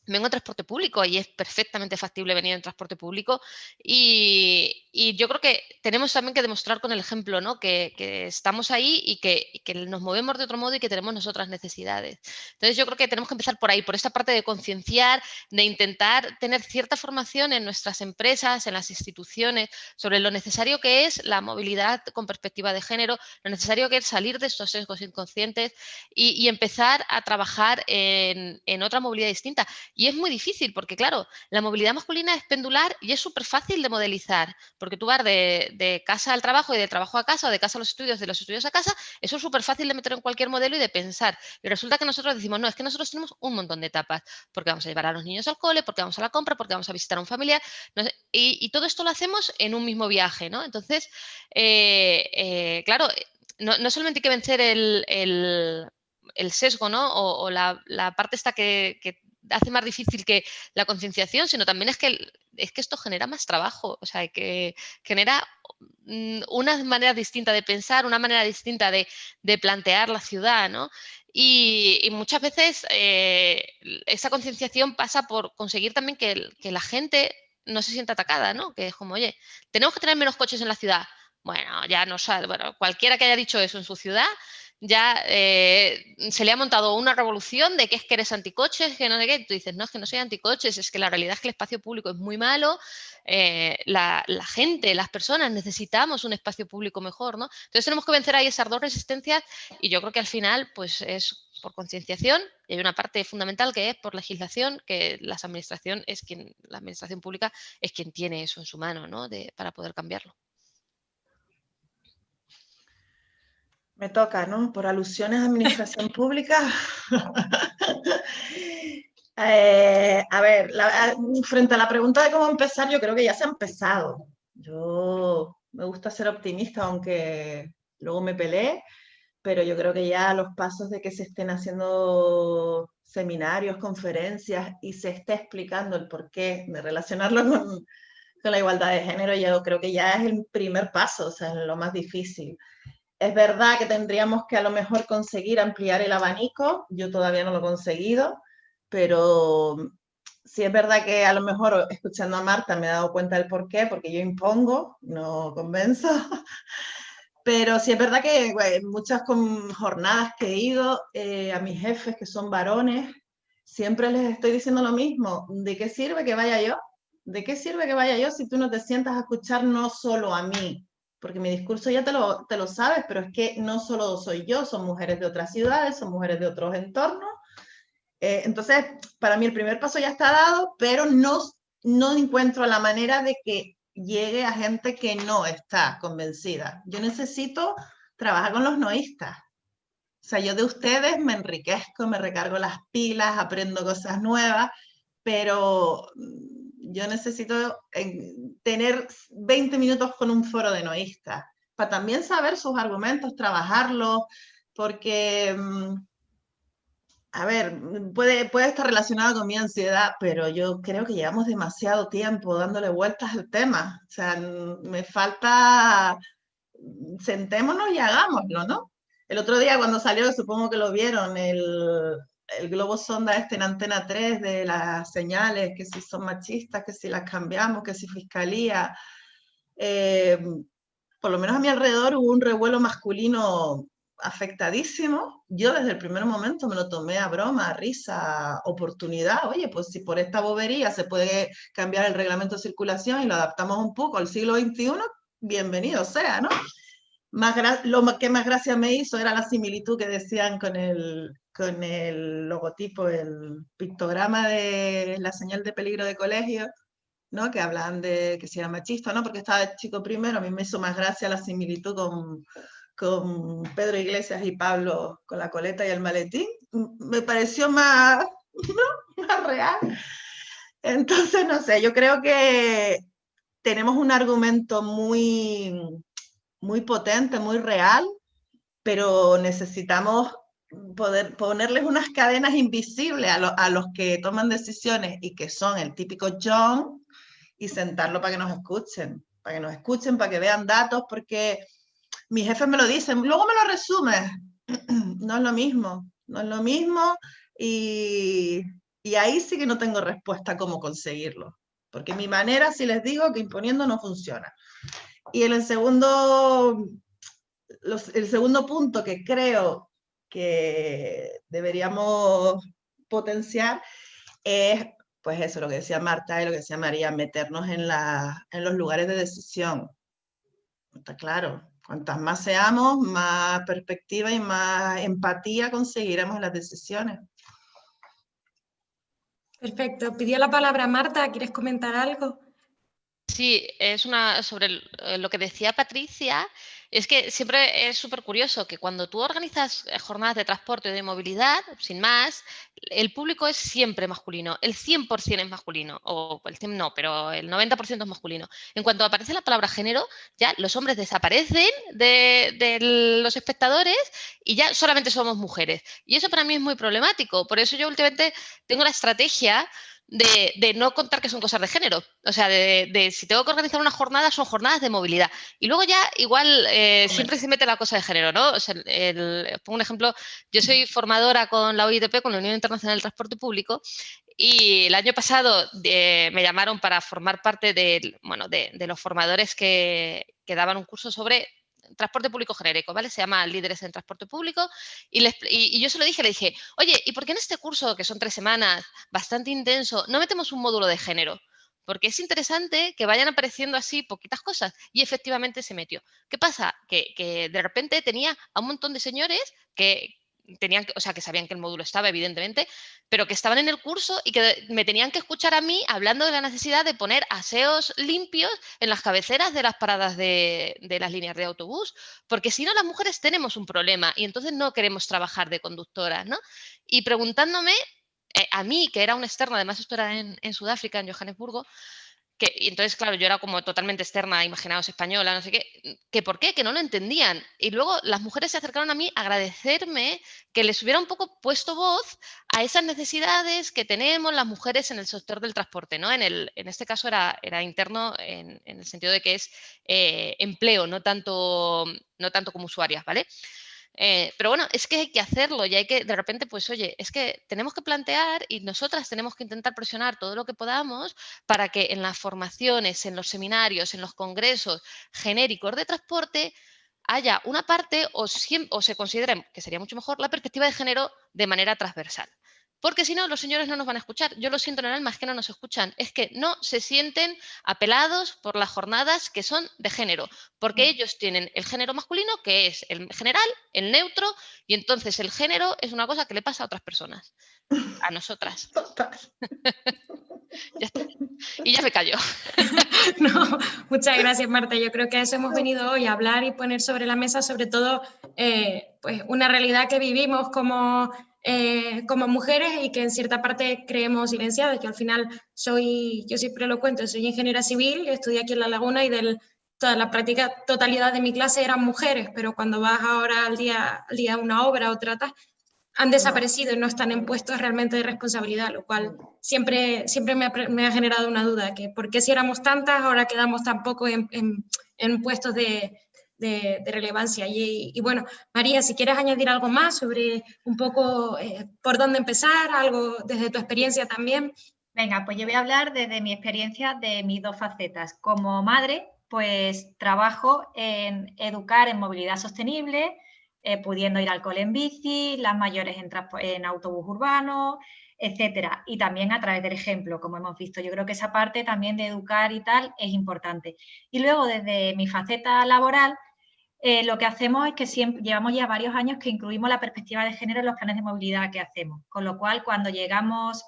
vengo en transporte público y es perfectamente factible venir en transporte público y yo creo que tenemos también que demostrar con el ejemplo, ¿no? que estamos ahí y que nos movemos de otro modo y que tenemos nosotras necesidades. Entonces yo creo que tenemos que empezar por ahí, por esta parte de concienciar, de intentar tener cierta formación en nuestras empresas, en las instituciones, sobre lo necesario que es la movilidad con perspectiva de género, lo necesario que es salir de estos sesgos inconscientes y empezar a trabajar en otra movilidad distinta. Y es muy difícil porque, claro, la movilidad masculina es pendular y es súper fácil de modelizar, porque tú vas de casa al trabajo y de trabajo a casa o de casa a los estudios, de los estudios a casa, eso es súper fácil de meter en cualquier modelo y de pensar. Y resulta que nosotros decimos, no, es que nosotros tenemos un montón de etapas, porque vamos a llevar a los niños al cole, porque vamos a la compra, porque vamos a visitar a un familiar, no sé, y todo esto lo hacemos en un mismo viaje, ¿no? Entonces, claro, no solamente hay que vencer el sesgo, ¿no? O la parte esta que hace más difícil que la concienciación, sino también es que esto genera más trabajo, o sea, que genera una manera distinta de pensar, una manera distinta de plantear la ciudad, ¿no? Y muchas veces esa concienciación pasa por conseguir también que la gente no se sienta atacada, ¿no? Que es como, oye, tenemos que tener menos coches en la ciudad. Bueno, ya no sabe, bueno, cualquiera que haya dicho eso en su ciudad ya se le ha montado una revolución de que es que eres anticoches, que no sé qué. Tú dices, no, es que no soy anticoches, es que la realidad es que el espacio público es muy malo, la gente, las personas necesitamos un espacio público mejor, ¿no? Entonces tenemos que vencer ahí esas dos resistencias y yo creo que al final pues es por concienciación y hay una parte fundamental que es por legislación, que la administración pública es quien tiene eso en su mano, ¿no? Para poder cambiarlo. Me toca, ¿no? Por alusiones a administración pública. A ver, frente a la pregunta de cómo empezar, yo creo que ya se ha empezado. Yo me gusta ser optimista, aunque luego me peleé, pero yo creo que ya los pasos de que se estén haciendo seminarios, conferencias y se esté explicando el porqué de relacionarlo con la igualdad de género, yo creo que ya es el primer paso, o sea, es lo más difícil. Es verdad que tendríamos que a lo mejor conseguir ampliar el abanico, yo todavía no lo he conseguido, pero sí es verdad que a lo mejor escuchando a Marta me he dado cuenta del por qué, porque yo impongo, no convenzo, pero sí es verdad que bueno, muchas jornadas que he ido a mis jefes que son varones, siempre les estoy diciendo lo mismo, ¿de qué sirve que vaya yo? ¿De qué sirve que vaya yo si tú no te sientas a escuchar no solo a mí? Porque mi discurso ya te lo sabes, pero es que no solo soy yo, son mujeres de otras ciudades, son mujeres de otros entornos. Entonces, para mí el primer paso ya está dado, pero no encuentro la manera de que llegue a gente que no está convencida. Yo necesito trabajar con los noístas. O sea, yo de ustedes me enriquezco, me recargo las pilas, aprendo cosas nuevas, pero yo necesito tener 20 minutos con un foro de noístas para también saber sus argumentos, trabajarlos, porque, a ver, puede estar relacionado con mi ansiedad, pero yo creo que llevamos demasiado tiempo dándole vueltas al tema. O sea, me falta, sentémonos y hagámoslo, ¿no? El otro día cuando salió, supongo que lo vieron, el globo sonda en Antena 3 de las señales, que si son machistas, que si las cambiamos, que si fiscalía. Por lo menos a mi alrededor hubo un revuelo masculino afectadísimo. Yo desde el primer momento me lo tomé a broma, a risa, a oportunidad. Oye, pues si por esta bobería se puede cambiar el reglamento de circulación y lo adaptamos un poco al siglo XXI, bienvenido sea, ¿no? Lo que más gracia me hizo era la similitud que decían con el logotipo, el pictograma de la señal de peligro de colegio, ¿no? Que hablan de que si era machista, ¿no? Porque estaba chico primero, a mí me hizo más gracia la similitud con Pedro Iglesias y Pablo con la coleta y el maletín, me pareció más, ¿no? Más real. Entonces, no sé, yo creo que tenemos un argumento muy, muy potente, muy real, pero necesitamos poder ponerles unas cadenas invisibles a los que toman decisiones y que son el típico John, y sentarlo para que nos escuchen, para que vean datos, porque mis jefes me lo dicen, luego me lo resumes. No es lo mismo, no es lo mismo, y ahí sí que no tengo respuesta a cómo conseguirlo, porque mi manera, si les digo que imponiendo no funciona. Y el segundo punto que creo que deberíamos potenciar es, pues eso, lo que decía Marta y lo que decía María, meternos en los lugares de decisión. Está claro, cuantas más seamos, más perspectiva y más empatía conseguiremos en las decisiones. Perfecto. Pidió la palabra Marta, ¿quieres comentar algo? Sí, es sobre lo que decía Patricia, es que siempre es súper curioso que cuando tú organizas jornadas de transporte o de movilidad, sin más, el público es siempre masculino, el 100% es masculino, o el 100 no, pero el 90% es masculino. En cuanto aparece la palabra género, ya los hombres desaparecen de los espectadores y ya solamente somos mujeres. Y eso para mí es muy problemático, por eso yo últimamente tengo la estrategia de no contar que son cosas de género. O sea, de si tengo que organizar una jornada, son jornadas de movilidad. Y luego ya igual siempre se mete la cosa de género, ¿no? O sea, pongo un ejemplo, yo soy formadora con la OITP, con la Unión Internacional del Transporte Público, y el año pasado me llamaron para formar parte de los formadores que daban un curso sobre transporte público genérico, ¿vale? Se llama Líderes en Transporte Público, y yo se lo dije, le dije, oye, ¿y por qué en este curso, que son 3 semanas, bastante intenso, no metemos un módulo de género? Porque es interesante que vayan apareciendo así poquitas cosas. Y efectivamente se metió. ¿Qué pasa? Que de repente tenía a un montón de señores que tenían, o sea, que sabían que el módulo estaba, evidentemente, pero que estaban en el curso y que me tenían que escuchar a mí hablando de la necesidad de poner aseos limpios en las cabeceras de las paradas de las líneas de autobús, porque si no las mujeres tenemos un problema y entonces no queremos trabajar de conductoras, ¿no? Y preguntándome, a mí, que era una externa, además esto era en Sudáfrica, en Johannesburgo, y entonces, claro, yo era como totalmente externa, imaginaos española, no sé qué, que por qué, que no lo entendían. Y luego las mujeres se acercaron a mí a agradecerme que les hubiera un poco puesto voz a esas necesidades que tenemos las mujeres en el sector del transporte, ¿no? En este caso era interno en el sentido de que es empleo, no tanto como usuarias, ¿vale? Pero bueno, es que hay que hacerlo y hay que, de repente, pues oye, es que tenemos que plantear y nosotras tenemos que intentar presionar todo lo que podamos para que en las formaciones, en los seminarios, en los congresos genéricos de transporte haya una parte o se considere, que sería mucho mejor, la perspectiva de género de manera transversal. Porque si no, los señores no nos van a escuchar. Yo lo siento en el alma, es que no nos escuchan. Es que no se sienten apelados por las jornadas que son de género, porque ellos tienen el género masculino, que es el general, el neutro, y entonces el género es una cosa que le pasa a otras personas, a nosotras. Ya está. Y ya me callo. No, muchas gracias, Marta. Yo creo que a eso hemos venido hoy, a hablar y poner sobre la mesa, sobre todo, pues una realidad que vivimos como mujeres y que en cierta parte creemos silenciadas. Yo al final yo siempre lo cuento, soy ingeniera civil, estudié aquí en La Laguna y toda la práctica totalidad de mi clase eran mujeres, pero cuando vas ahora al día a una obra o tratas, han desaparecido y no están en puestos realmente de responsabilidad, lo cual siempre me ha generado una duda, que por qué si éramos tantas, ahora quedamos tan poco en puestos de relevancia. Y bueno, María, si quieres añadir algo más sobre un poco por dónde empezar, algo desde tu experiencia también. Venga, pues yo voy a hablar desde mi experiencia de mis dos facetas. Como madre, pues trabajo en educar en movilidad sostenible, pudiendo ir al cole en bici, las mayores en autobús urbano, etcétera. Y también a través del ejemplo, como hemos visto. Yo creo que esa parte también de educar y tal es importante. Y luego, desde mi faceta laboral, lo que hacemos es que llevamos ya varios años que incluimos la perspectiva de género en los planes de movilidad que hacemos. Con lo cual, cuando llegamos,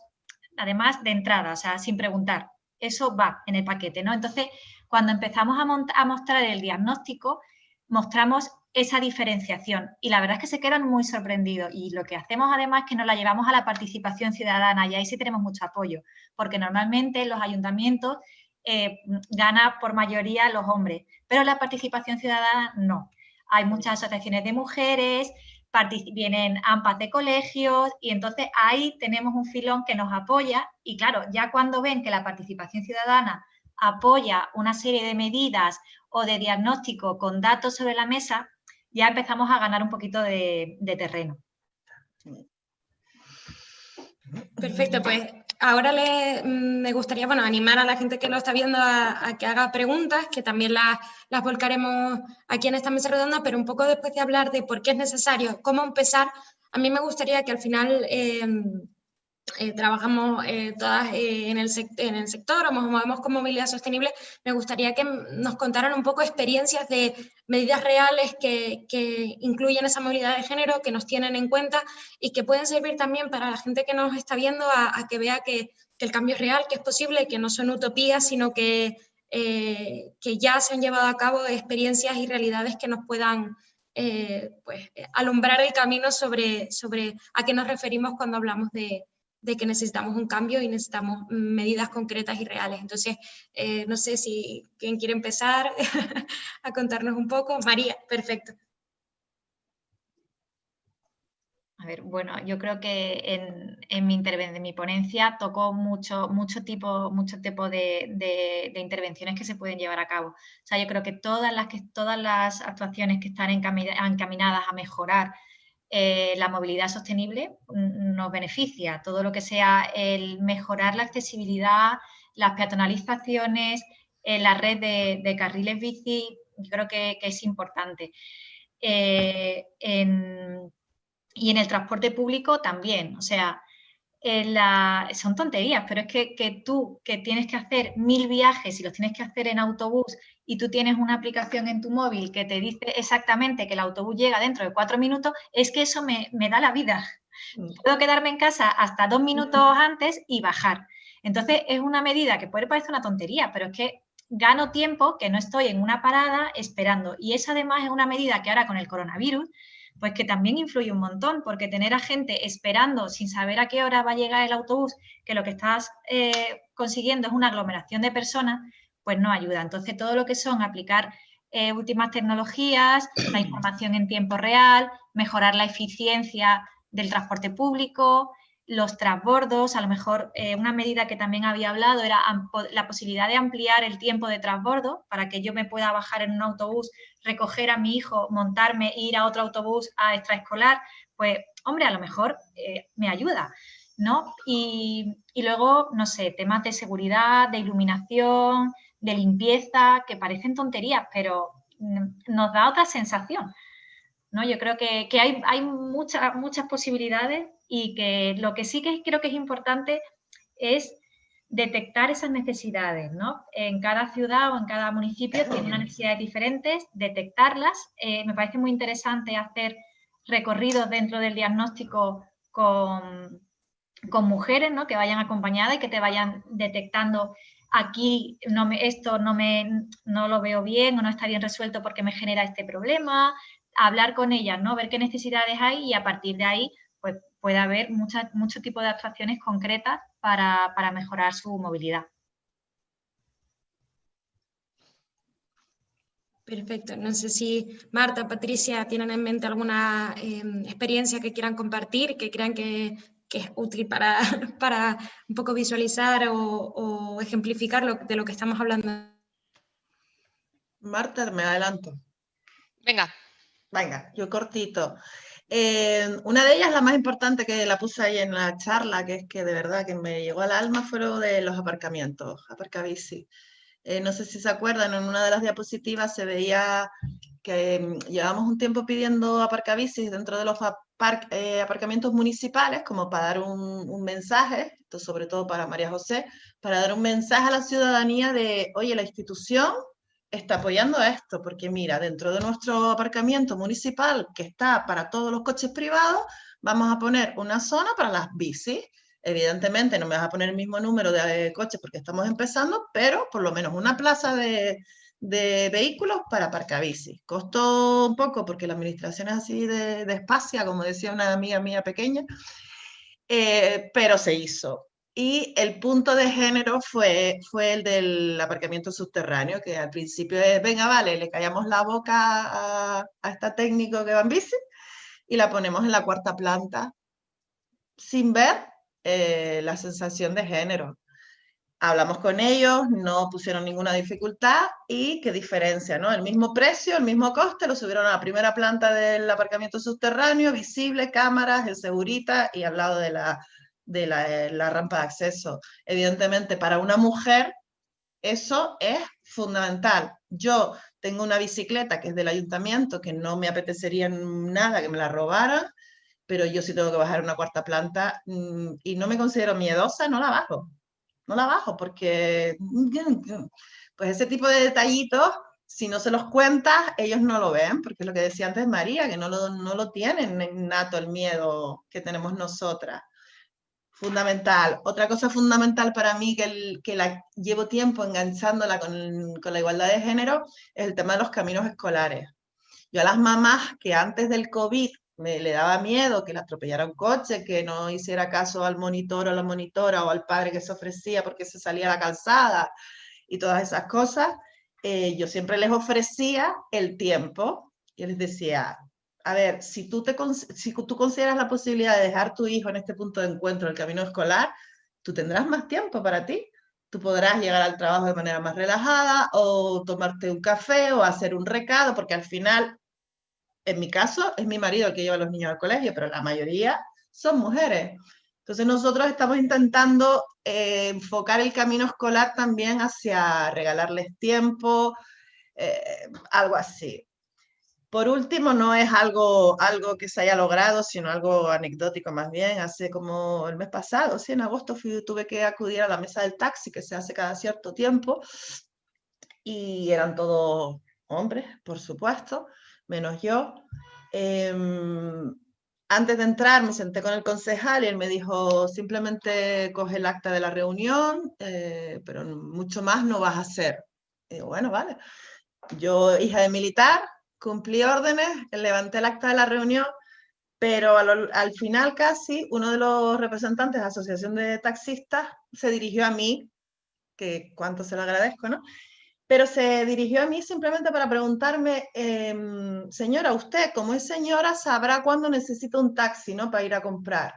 además de entrada, o sea, sin preguntar, eso va en el paquete, ¿no? Entonces, cuando empezamos a mostrar el diagnóstico, mostramos esa diferenciación. Y la verdad es que se quedan muy sorprendidos. Y lo que hacemos además es que nos la llevamos a la participación ciudadana, y ahí sí tenemos mucho apoyo, porque normalmente los ayuntamientos gana por mayoría los hombres, pero la participación ciudadana no. Hay muchas asociaciones de mujeres, vienen AMPAs de colegios, y entonces ahí tenemos un filón que nos apoya. Y claro, ya cuando ven que la participación ciudadana apoya una serie de medidas o de diagnóstico con datos sobre la mesa, ya empezamos a ganar un poquito de terreno. Perfecto, pues ahora me gustaría animar a la gente que lo está viendo a que haga preguntas, que también las volcaremos aquí en esta mesa redonda, pero un poco después de hablar de por qué es necesario, cómo empezar, a mí me gustaría que al final trabajamos todas en el sector, o nos movemos con movilidad sostenible. Me gustaría que nos contaran un poco experiencias de medidas reales que incluyen esa movilidad de género, que nos tienen en cuenta y que pueden servir también para la gente que nos está viendo a que vea que el cambio es real, que es posible, que no son utopías, sino que ya se han llevado a cabo experiencias y realidades que nos puedan alumbrar el camino sobre a qué nos referimos cuando hablamos de que necesitamos un cambio y necesitamos medidas concretas y reales. Entonces, no sé si quién quiere empezar a contarnos un poco. María, perfecto. A ver, bueno, yo creo que en mi ponencia tocó mucho tipo de intervenciones que se pueden llevar a cabo. O sea, yo creo que todas las actuaciones que están encaminadas a mejorar la movilidad sostenible nos beneficia. Todo lo que sea el mejorar la accesibilidad, las peatonalizaciones, la red de carriles bici, yo creo que es importante. Y en el transporte público también, o sea, son tonterías, pero es que tú que tienes que hacer 1000 viajes y los tienes que hacer en autobús, y tú tienes una aplicación en tu móvil que te dice exactamente que el autobús llega dentro de 4 minutos, es que eso me da la vida. Puedo quedarme en casa hasta 2 minutos antes y bajar. Entonces, es una medida que puede parecer una tontería, pero es que gano tiempo, que no estoy en una parada esperando. Y eso además es una medida que ahora con el coronavirus, pues que también influye un montón, porque tener a gente esperando sin saber a qué hora va a llegar el autobús, que lo que estás consiguiendo es una aglomeración de personas, pues no ayuda. Entonces, todo lo que son aplicar últimas tecnologías, la información en tiempo real, mejorar la eficiencia del transporte público, los transbordos, a lo mejor una medida que también había hablado era la posibilidad de ampliar el tiempo de transbordo para que yo me pueda bajar en un autobús, recoger a mi hijo, montarme e ir a otro autobús a extraescolar. Pues, hombre, a lo mejor me ayuda, ¿no? Y luego, no sé, temas de seguridad, de iluminación, de limpieza, que parecen tonterías, pero nos da otra sensación, ¿no? Yo creo que hay muchas posibilidades, y que lo que sí que creo que es importante es detectar esas necesidades, ¿no? En cada ciudad o en cada municipio tiene unas necesidades diferentes, detectarlas. Me parece muy interesante hacer recorridos dentro del diagnóstico con mujeres, ¿no? Que vayan acompañadas y que te vayan detectando: aquí esto no lo veo bien o no está bien resuelto porque me genera este problema. Hablar con ellas, ¿no? Ver qué necesidades hay, y a partir de ahí pues puede haber mucho tipo de actuaciones concretas para mejorar su movilidad. Perfecto. No sé si Marta, Patricia, tienen en mente alguna experiencia que quieran compartir, que crean que es útil para un poco visualizar o ejemplificar de lo que estamos hablando. Marta, me adelanto. Venga, yo cortito. Una de ellas, la más importante, que la puse ahí en la charla, que es que de verdad que me llegó al alma, fue lo de los aparcamientos, aparcabici. No sé si se acuerdan, en una de las diapositivas se veía que llevamos un tiempo pidiendo aparcabicis dentro de los aparcamientos municipales, como para dar un mensaje, esto sobre todo para María José, para dar un mensaje a la ciudadanía de, oye, la institución está apoyando esto, porque mira, dentro de nuestro aparcamiento municipal, que está para todos los coches privados, vamos a poner una zona para las bicis. Evidentemente no me vas a poner el mismo número de coches porque estamos empezando, pero por lo menos una plaza de de vehículos para aparcabicis. Costó un poco porque la administración es así de despacia, como decía una amiga mía pequeña, pero se hizo. Y el punto de género fue el del aparcamiento subterráneo, que al principio es, venga, vale, le callamos la boca a este técnico que va en bici y la ponemos en la 4ª planta sin ver la sensación de género. Hablamos con ellos, no pusieron ninguna dificultad y qué diferencia, ¿no? El mismo precio, el mismo coste, lo subieron a la 1ª planta del aparcamiento subterráneo, visible, cámaras, el segurita y al lado de la rampa de acceso. Evidentemente, para una mujer eso es fundamental. Yo tengo una bicicleta que es del ayuntamiento, que no me apetecería nada que me la robaran, pero yo si tengo que bajar una 4ª planta y no me considero miedosa, no la bajo. No la bajo porque pues ese tipo de detallitos, si no se los cuentas, ellos no lo ven, porque es lo que decía antes María, que no lo tienen innato el miedo que tenemos nosotras. Fundamental. Otra cosa fundamental para mí, que la llevo tiempo enganchándola con la igualdad de género, es el tema de los caminos escolares. Yo a las mamás que antes del COVID le daba miedo que la atropellara un coche, que no hiciera caso al monitor o a la monitora o al padre que se ofrecía porque se salía a la calzada y todas esas cosas, yo siempre les ofrecía el tiempo y les decía, a ver, si tú consideras la posibilidad de dejar tu hijo en este punto de encuentro, el camino escolar, tú tendrás más tiempo para ti. Tú podrás llegar al trabajo de manera más relajada o tomarte un café o hacer un recado, porque al final, en mi caso, es mi marido el que lleva a los niños al colegio, pero la mayoría son mujeres. Entonces nosotros estamos intentando enfocar el camino escolar también hacia regalarles tiempo, algo así. Por último, no es algo que se haya logrado, sino algo anecdótico más bien. Hace como el mes pasado, sí, en agosto, tuve que acudir a la mesa del taxi, que se hace cada cierto tiempo, y eran todos hombres, por supuesto, menos yo. Antes de entrar me senté con el concejal y él me dijo, simplemente coge el acta de la reunión, pero mucho más no vas a hacer. Y digo, bueno, vale. Yo, hija de militar, cumplí órdenes, levanté el acta de la reunión, pero al final casi uno de los representantes de la Asociación de Taxistas se dirigió a mí, que cuánto se lo agradezco, ¿no? Pero se dirigió a mí simplemente para preguntarme, señora, usted como es señora sabrá cuándo necesita un taxi, ¿no? Para ir a comprar.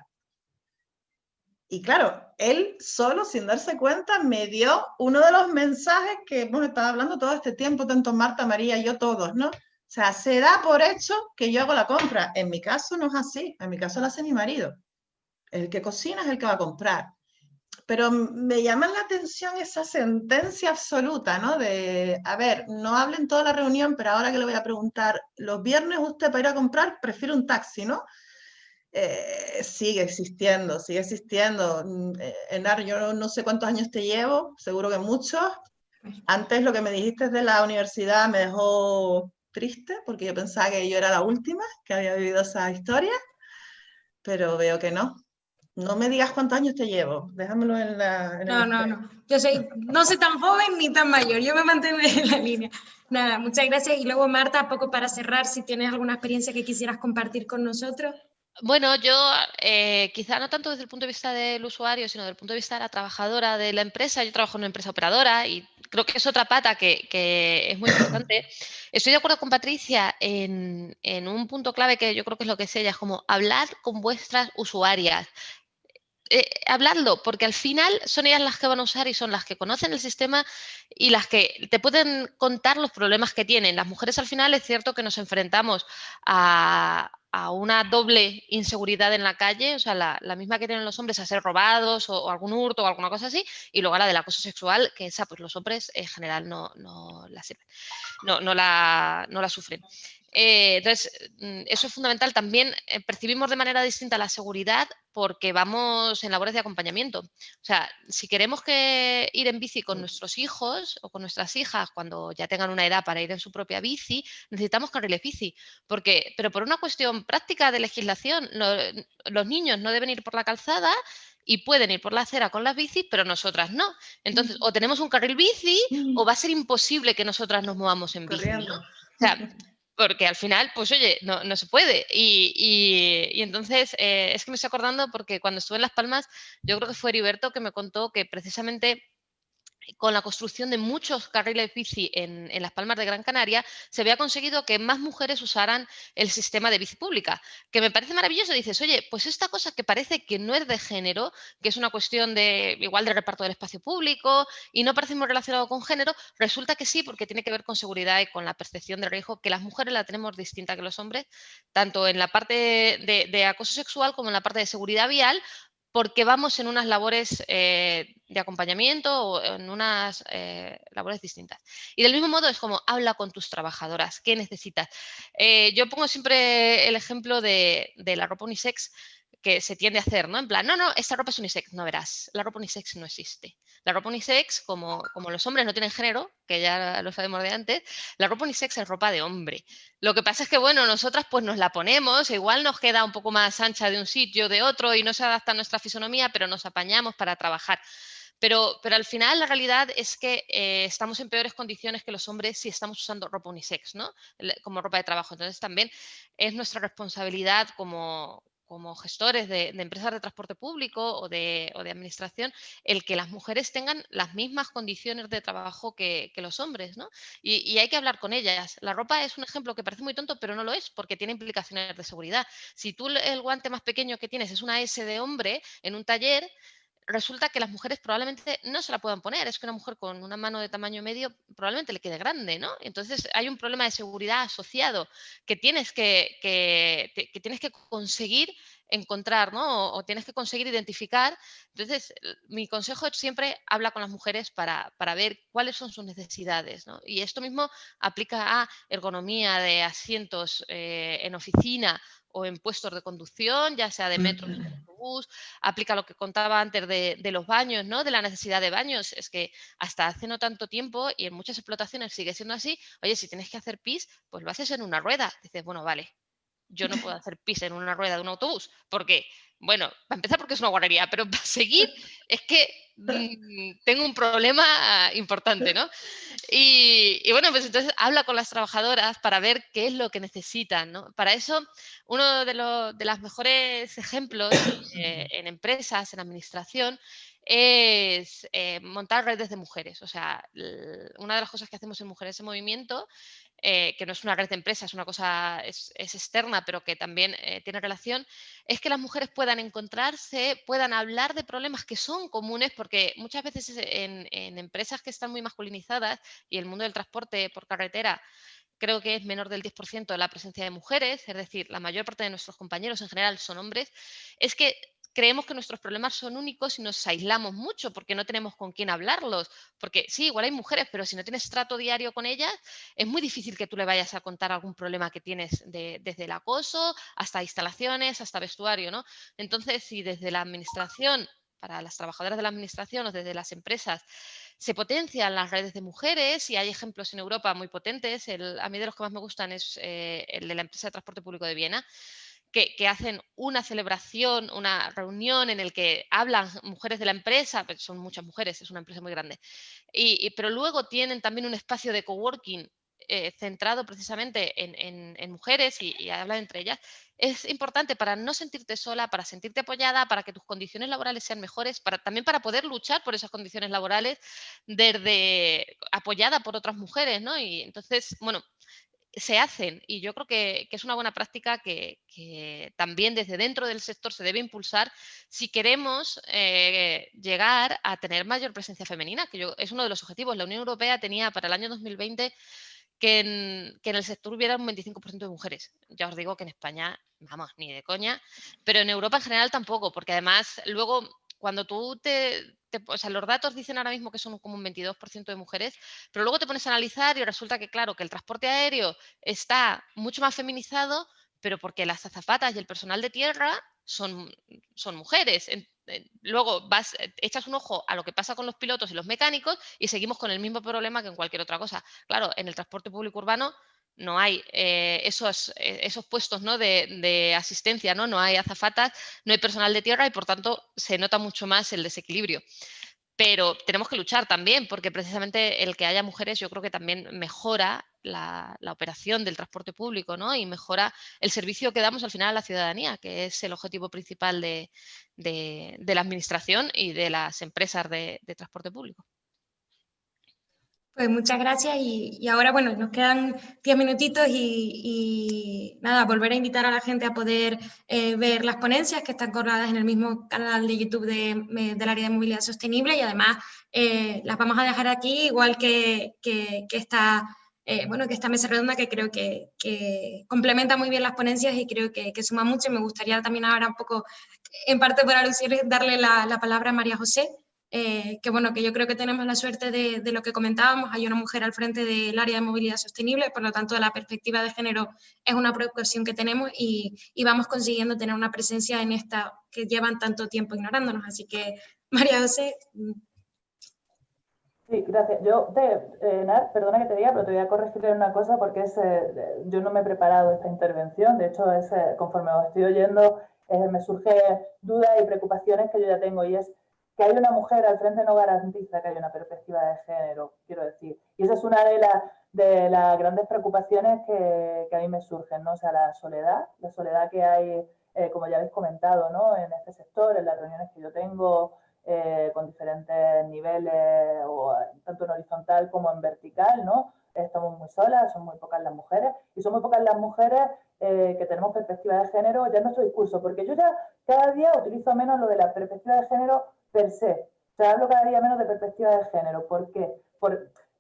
Y claro, él solo, sin darse cuenta, me dio uno de los mensajes que hemos estado hablando todo este tiempo, tanto Marta, María y yo todos, ¿no? O sea, se da por hecho que yo hago la compra. En mi caso no es así, en mi caso lo hace mi marido. El que cocina es el que va a comprar. Pero me llama la atención esa sentencia absoluta, ¿no? De, a ver, no hablen toda la reunión, pero ahora que le voy a preguntar, los viernes usted para ir a comprar prefiere un taxi, ¿no? Sigue existiendo, sigue existiendo. Enar, yo no sé cuántos años te llevo, seguro que muchos. Antes lo que me dijiste de la universidad me dejó triste, porque yo pensaba que yo era la última que había vivido esa historia, pero veo que no. No me digas cuántos años te llevo, déjamelo en No. Yo no soy tan joven ni tan mayor, yo me mantengo en la línea. Nada, muchas gracias. Y luego, Marta, poco para cerrar, si tienes alguna experiencia que quisieras compartir con nosotros. Bueno, yo quizá no tanto desde el punto de vista del usuario, sino desde el punto de vista de la trabajadora de la empresa. Yo trabajo en una empresa operadora y creo que es otra pata que es muy importante. Estoy de acuerdo con Patricia en un punto clave que yo creo que es lo que es ella, es como hablar con vuestras usuarias. Hablarlo, porque al final son ellas las que van a usar y son las que conocen el sistema y las que te pueden contar los problemas que tienen. Las mujeres al final es cierto que nos enfrentamos a una doble inseguridad en la calle, o sea, la misma que tienen los hombres a ser robados o algún hurto o alguna cosa así, y luego la del acoso sexual, que esa pues los hombres en general no la sufren. Entonces, eso es fundamental. También percibimos de manera distinta la seguridad porque vamos en labores de acompañamiento. O sea, si queremos ir en bici con nuestros hijos o con nuestras hijas cuando ya tengan una edad para ir en su propia bici, necesitamos carriles bici. Pero por una cuestión práctica de legislación, los niños no deben ir por la calzada y pueden ir por la acera con las bicis, pero nosotras no. Entonces, o tenemos un carril bici o va a ser imposible que nosotras nos movamos en bici, ¿no? O sea, porque al final, pues oye, no se puede. Y entonces, es que me estoy acordando porque cuando estuve en Las Palmas, yo creo que fue Heriberto que me contó que precisamente con la construcción de muchos carriles bici en Las Palmas de Gran Canaria, se había conseguido que más mujeres usaran el sistema de bici pública, que me parece maravilloso. Dices, oye, pues esta cosa que parece que no es de género, que es una cuestión de igual de reparto del espacio público y no parece muy relacionado con género, resulta que sí, porque tiene que ver con seguridad y con la percepción de riesgo, que las mujeres la tenemos distinta que los hombres, tanto en la parte de acoso sexual como en la parte de seguridad vial, porque vamos en unas labores de acompañamiento o en unas labores distintas. Y del mismo modo es como, habla con tus trabajadoras, ¿qué necesitas? Yo pongo siempre el ejemplo de la ropa unisex que se tiende a hacer, ¿no? En plan, no, esta ropa es unisex, no verás, la ropa unisex no existe. La ropa unisex, como los hombres no tienen género, que ya lo sabemos de antes, la ropa unisex es ropa de hombre. Lo que pasa es que, bueno, nosotras pues nos la ponemos, igual nos queda un poco más ancha de un sitio, de otro, y no se adapta a nuestra fisonomía, pero nos apañamos para trabajar. Pero al final la realidad es que estamos en peores condiciones que los hombres si estamos usando ropa unisex, ¿no? Como ropa de trabajo. Entonces también es nuestra responsabilidad como gestores de empresas de transporte público o de administración, el que las mujeres tengan las mismas condiciones de trabajo que los hombres, ¿no? Y hay que hablar con ellas. La ropa es un ejemplo que parece muy tonto, pero no lo es, porque tiene implicaciones de seguridad. Si tú el guante más pequeño que tienes es una S de hombre en un taller, resulta que las mujeres probablemente no se la puedan poner. Es que una mujer con una mano de tamaño medio probablemente le quede grande, ¿no? Entonces hay un problema de seguridad asociado que tienes que tienes que conseguir encontrar, ¿no? O tienes que conseguir identificar. Entonces, mi consejo es siempre habla con las mujeres para ver cuáles son sus necesidades, ¿no? Y esto mismo aplica a ergonomía de asientos en oficina o en puestos de conducción, ya sea de metro, de autobús, aplica lo que contaba antes de los baños, ¿no? De la necesidad de baños. Es que hasta hace no tanto tiempo, y en muchas explotaciones sigue siendo así, oye, si tienes que hacer pis, pues lo haces en una rueda. Dices, bueno, vale, yo no puedo hacer pis en una rueda de un autobús, porque, bueno, para empezar porque es una guarrería, pero para seguir es que tengo un problema importante, ¿no? Y bueno, pues entonces habla con las trabajadoras para ver qué es lo que necesitan, ¿no? Para eso, uno de los mejores ejemplos en empresas, en administración, es montar redes de mujeres. O sea, una de las cosas que hacemos en Mujeres en Movimiento, que no es una red de empresas, una cosa es externa, pero que también tiene relación, es que las mujeres puedan encontrarse, puedan hablar de problemas que son comunes, porque muchas veces en empresas que están muy masculinizadas y el mundo del transporte por carretera creo que es menor del 10% de la presencia de mujeres, es decir, la mayor parte de nuestros compañeros en general son hombres, es que creemos que nuestros problemas son únicos y nos aislamos mucho porque no tenemos con quién hablarlos. Porque sí, igual hay mujeres, pero si no tienes trato diario con ellas, es muy difícil que tú le vayas a contar algún problema que tienes desde el acoso hasta instalaciones, hasta vestuario, ¿no? Entonces, si desde la administración, para las trabajadoras de la administración o desde las empresas, se potencian las redes de mujeres y hay ejemplos en Europa muy potentes. A mí de los que más me gustan es el de la empresa de transporte público de Viena, que hacen una celebración, una reunión en el que hablan mujeres de la empresa, pues son muchas mujeres, es una empresa muy grande, pero luego tienen también un espacio de coworking centrado precisamente en mujeres y hablan entre ellas. Es importante para no sentirte sola, para sentirte apoyada, para que tus condiciones laborales sean mejores, también para poder luchar por esas condiciones laborales apoyada por otras mujeres, ¿no? Y entonces, bueno, se hacen y yo creo que es una buena práctica que también desde dentro del sector se debe impulsar si queremos llegar a tener mayor presencia femenina, es uno de los objetivos. La Unión Europea tenía para el año 2020 que en el sector hubiera un 25% de mujeres. Ya os digo que en España, vamos, ni de coña, pero en Europa en general tampoco, porque además luego cuando tú o sea, los datos dicen ahora mismo que son como un 22% de mujeres, pero luego te pones a analizar y resulta que, claro, que el transporte aéreo está mucho más feminizado, pero porque las azafatas y el personal de tierra son mujeres. Luego echas un ojo a lo que pasa con los pilotos y los mecánicos y seguimos con el mismo problema que en cualquier otra cosa. Claro, en el transporte público urbano no hay esos puestos, ¿no? de asistencia, ¿no? Hay azafatas, no hay personal de tierra y por tanto se nota mucho más el desequilibrio. Pero tenemos que luchar también, porque precisamente el que haya mujeres yo creo que también mejora la operación del transporte público, ¿no? Y mejora el servicio que damos al final a la ciudadanía, que es el objetivo principal de la administración y de las empresas de transporte público. Pues muchas gracias y ahora, bueno, nos quedan 10 minutitos y nada, volver a invitar a la gente a poder ver las ponencias que están colgadas en el mismo canal de YouTube del área de movilidad sostenible y además las vamos a dejar aquí, igual que esta, que esta mesa redonda que creo que complementa muy bien las ponencias y creo que suma mucho y me gustaría también ahora un poco, en parte por alusiones, darle la palabra a María José. Que bueno, que yo creo que tenemos la suerte de lo que comentábamos, hay una mujer al frente del área de movilidad sostenible, por lo tanto la perspectiva de género es una preocupación que tenemos y vamos consiguiendo tener una presencia en esta que llevan tanto tiempo ignorándonos, así que María José. Sí, gracias. Yo, Nar, perdona que te diga, pero te voy a corregir en una cosa porque yo no me he preparado esta intervención, de hecho conforme os estoy oyendo me surgen dudas y preocupaciones que yo ya tengo y es que hay una mujer al frente no garantiza que haya una perspectiva de género, quiero decir. Y esa es una de las grandes preocupaciones que a mí me surgen, ¿no? O sea, la soledad que hay, como ya habéis comentado, ¿no? En este sector, en las reuniones que yo tengo con diferentes niveles, tanto en horizontal como en vertical, ¿no? Estamos muy solas, son muy pocas las mujeres, y son muy pocas las mujeres que tenemos perspectiva de género ya en nuestro discurso, porque yo ya cada día utilizo menos lo de la perspectiva de género per se. O sea, hablo cada día menos de perspectiva de género. ¿Por qué?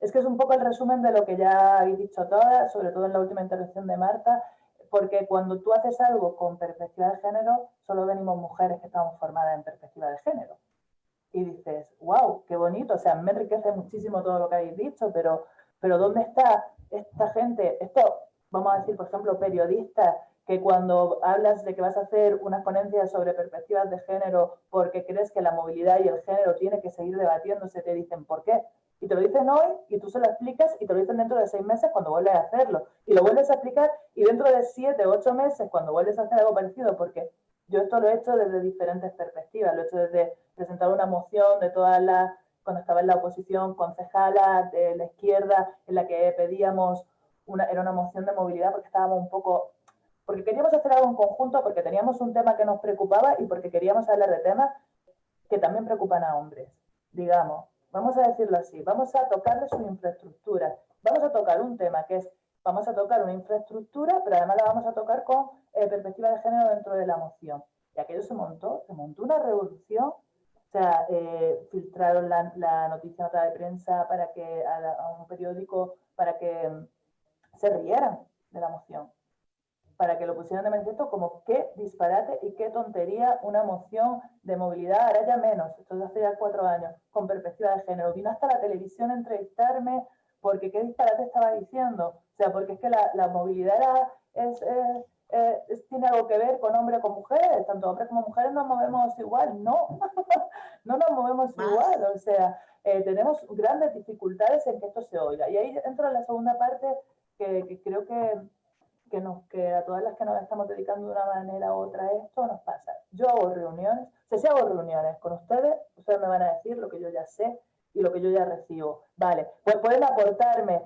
Es que es un poco el resumen de lo que ya habéis dicho todas, sobre todo en la última intervención de Marta, porque cuando tú haces algo con perspectiva de género, solo venimos mujeres que estamos formadas en perspectiva de género. Y dices, wow, qué bonito, o sea, me enriquece muchísimo todo lo que habéis dicho, pero ¿dónde está esta gente? Esto, vamos a decir, por ejemplo, periodistas, que cuando hablas de que vas a hacer unas ponencias sobre perspectivas de género porque crees que la movilidad y el género tiene que seguir debatiéndose, te dicen, ¿por qué? Y te lo dicen hoy y tú se lo explicas y te lo dicen dentro de 6 meses cuando vuelves a hacerlo. Y lo vuelves a explicar y dentro de 7 o 8 meses cuando vuelves a hacer algo parecido, porque yo esto lo he hecho desde diferentes perspectivas, lo he hecho desde presentar una moción de todas las, cuando estaba en la oposición, concejalas de la izquierda, en la que pedíamos, era una moción de movilidad porque estábamos un poco, porque queríamos hacer algo en conjunto, porque teníamos un tema que nos preocupaba y porque queríamos hablar de temas que también preocupan a hombres, digamos. Vamos a decirlo así, vamos a tocarle su infraestructura. Vamos a tocar un tema que es, vamos a tocar una infraestructura, pero además la vamos a tocar con perspectiva de género dentro de la moción. Y aquello se montó una revolución. O sea, filtraron la noticia nota de prensa para que a un periódico para que se rieran de la moción, para que lo pusieran de manifiesto como qué disparate y qué tontería una moción de movilidad, ahora ya menos, esto es hace ya 4 años, con perspectiva de género. Vino hasta la televisión a entrevistarme porque qué disparate estaba diciendo. O sea, porque es que la movilidad tiene algo que ver con hombres o con mujeres, tanto hombres como mujeres nos movemos igual, no, no nos movemos igual, o sea, tenemos grandes dificultades en que esto se oiga. Y ahí entro en la segunda parte que creo que a todas las que nos estamos dedicando de una manera u otra a esto nos pasa. Yo hago reuniones, o sea, si hago reuniones con ustedes me van a decir lo que yo ya sé y lo que yo ya recibo. Vale, pues pueden aportarme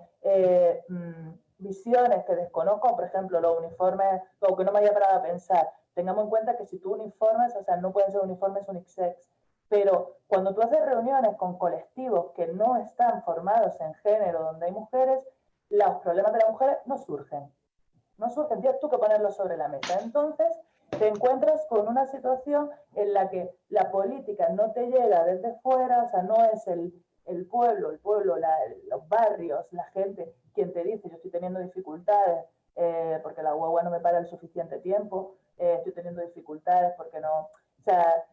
visiones que desconozco, por ejemplo, los uniformes, o que no me haya parado a pensar. Tengamos en cuenta que si tú uniformes, o sea, no pueden ser uniformes unisex, pero cuando tú haces reuniones con colectivos que no están formados en género, donde hay mujeres, los problemas de las mujeres no surgen. No surgen, tienes tú que ponerlo sobre la mesa. Entonces, te encuentras con una situación en la que la política no te llega desde fuera, o sea, no es el pueblo, los barrios, la gente quien te dice, yo estoy teniendo dificultades porque la guagua no me para el suficiente tiempo, estoy teniendo dificultades porque no, o sea,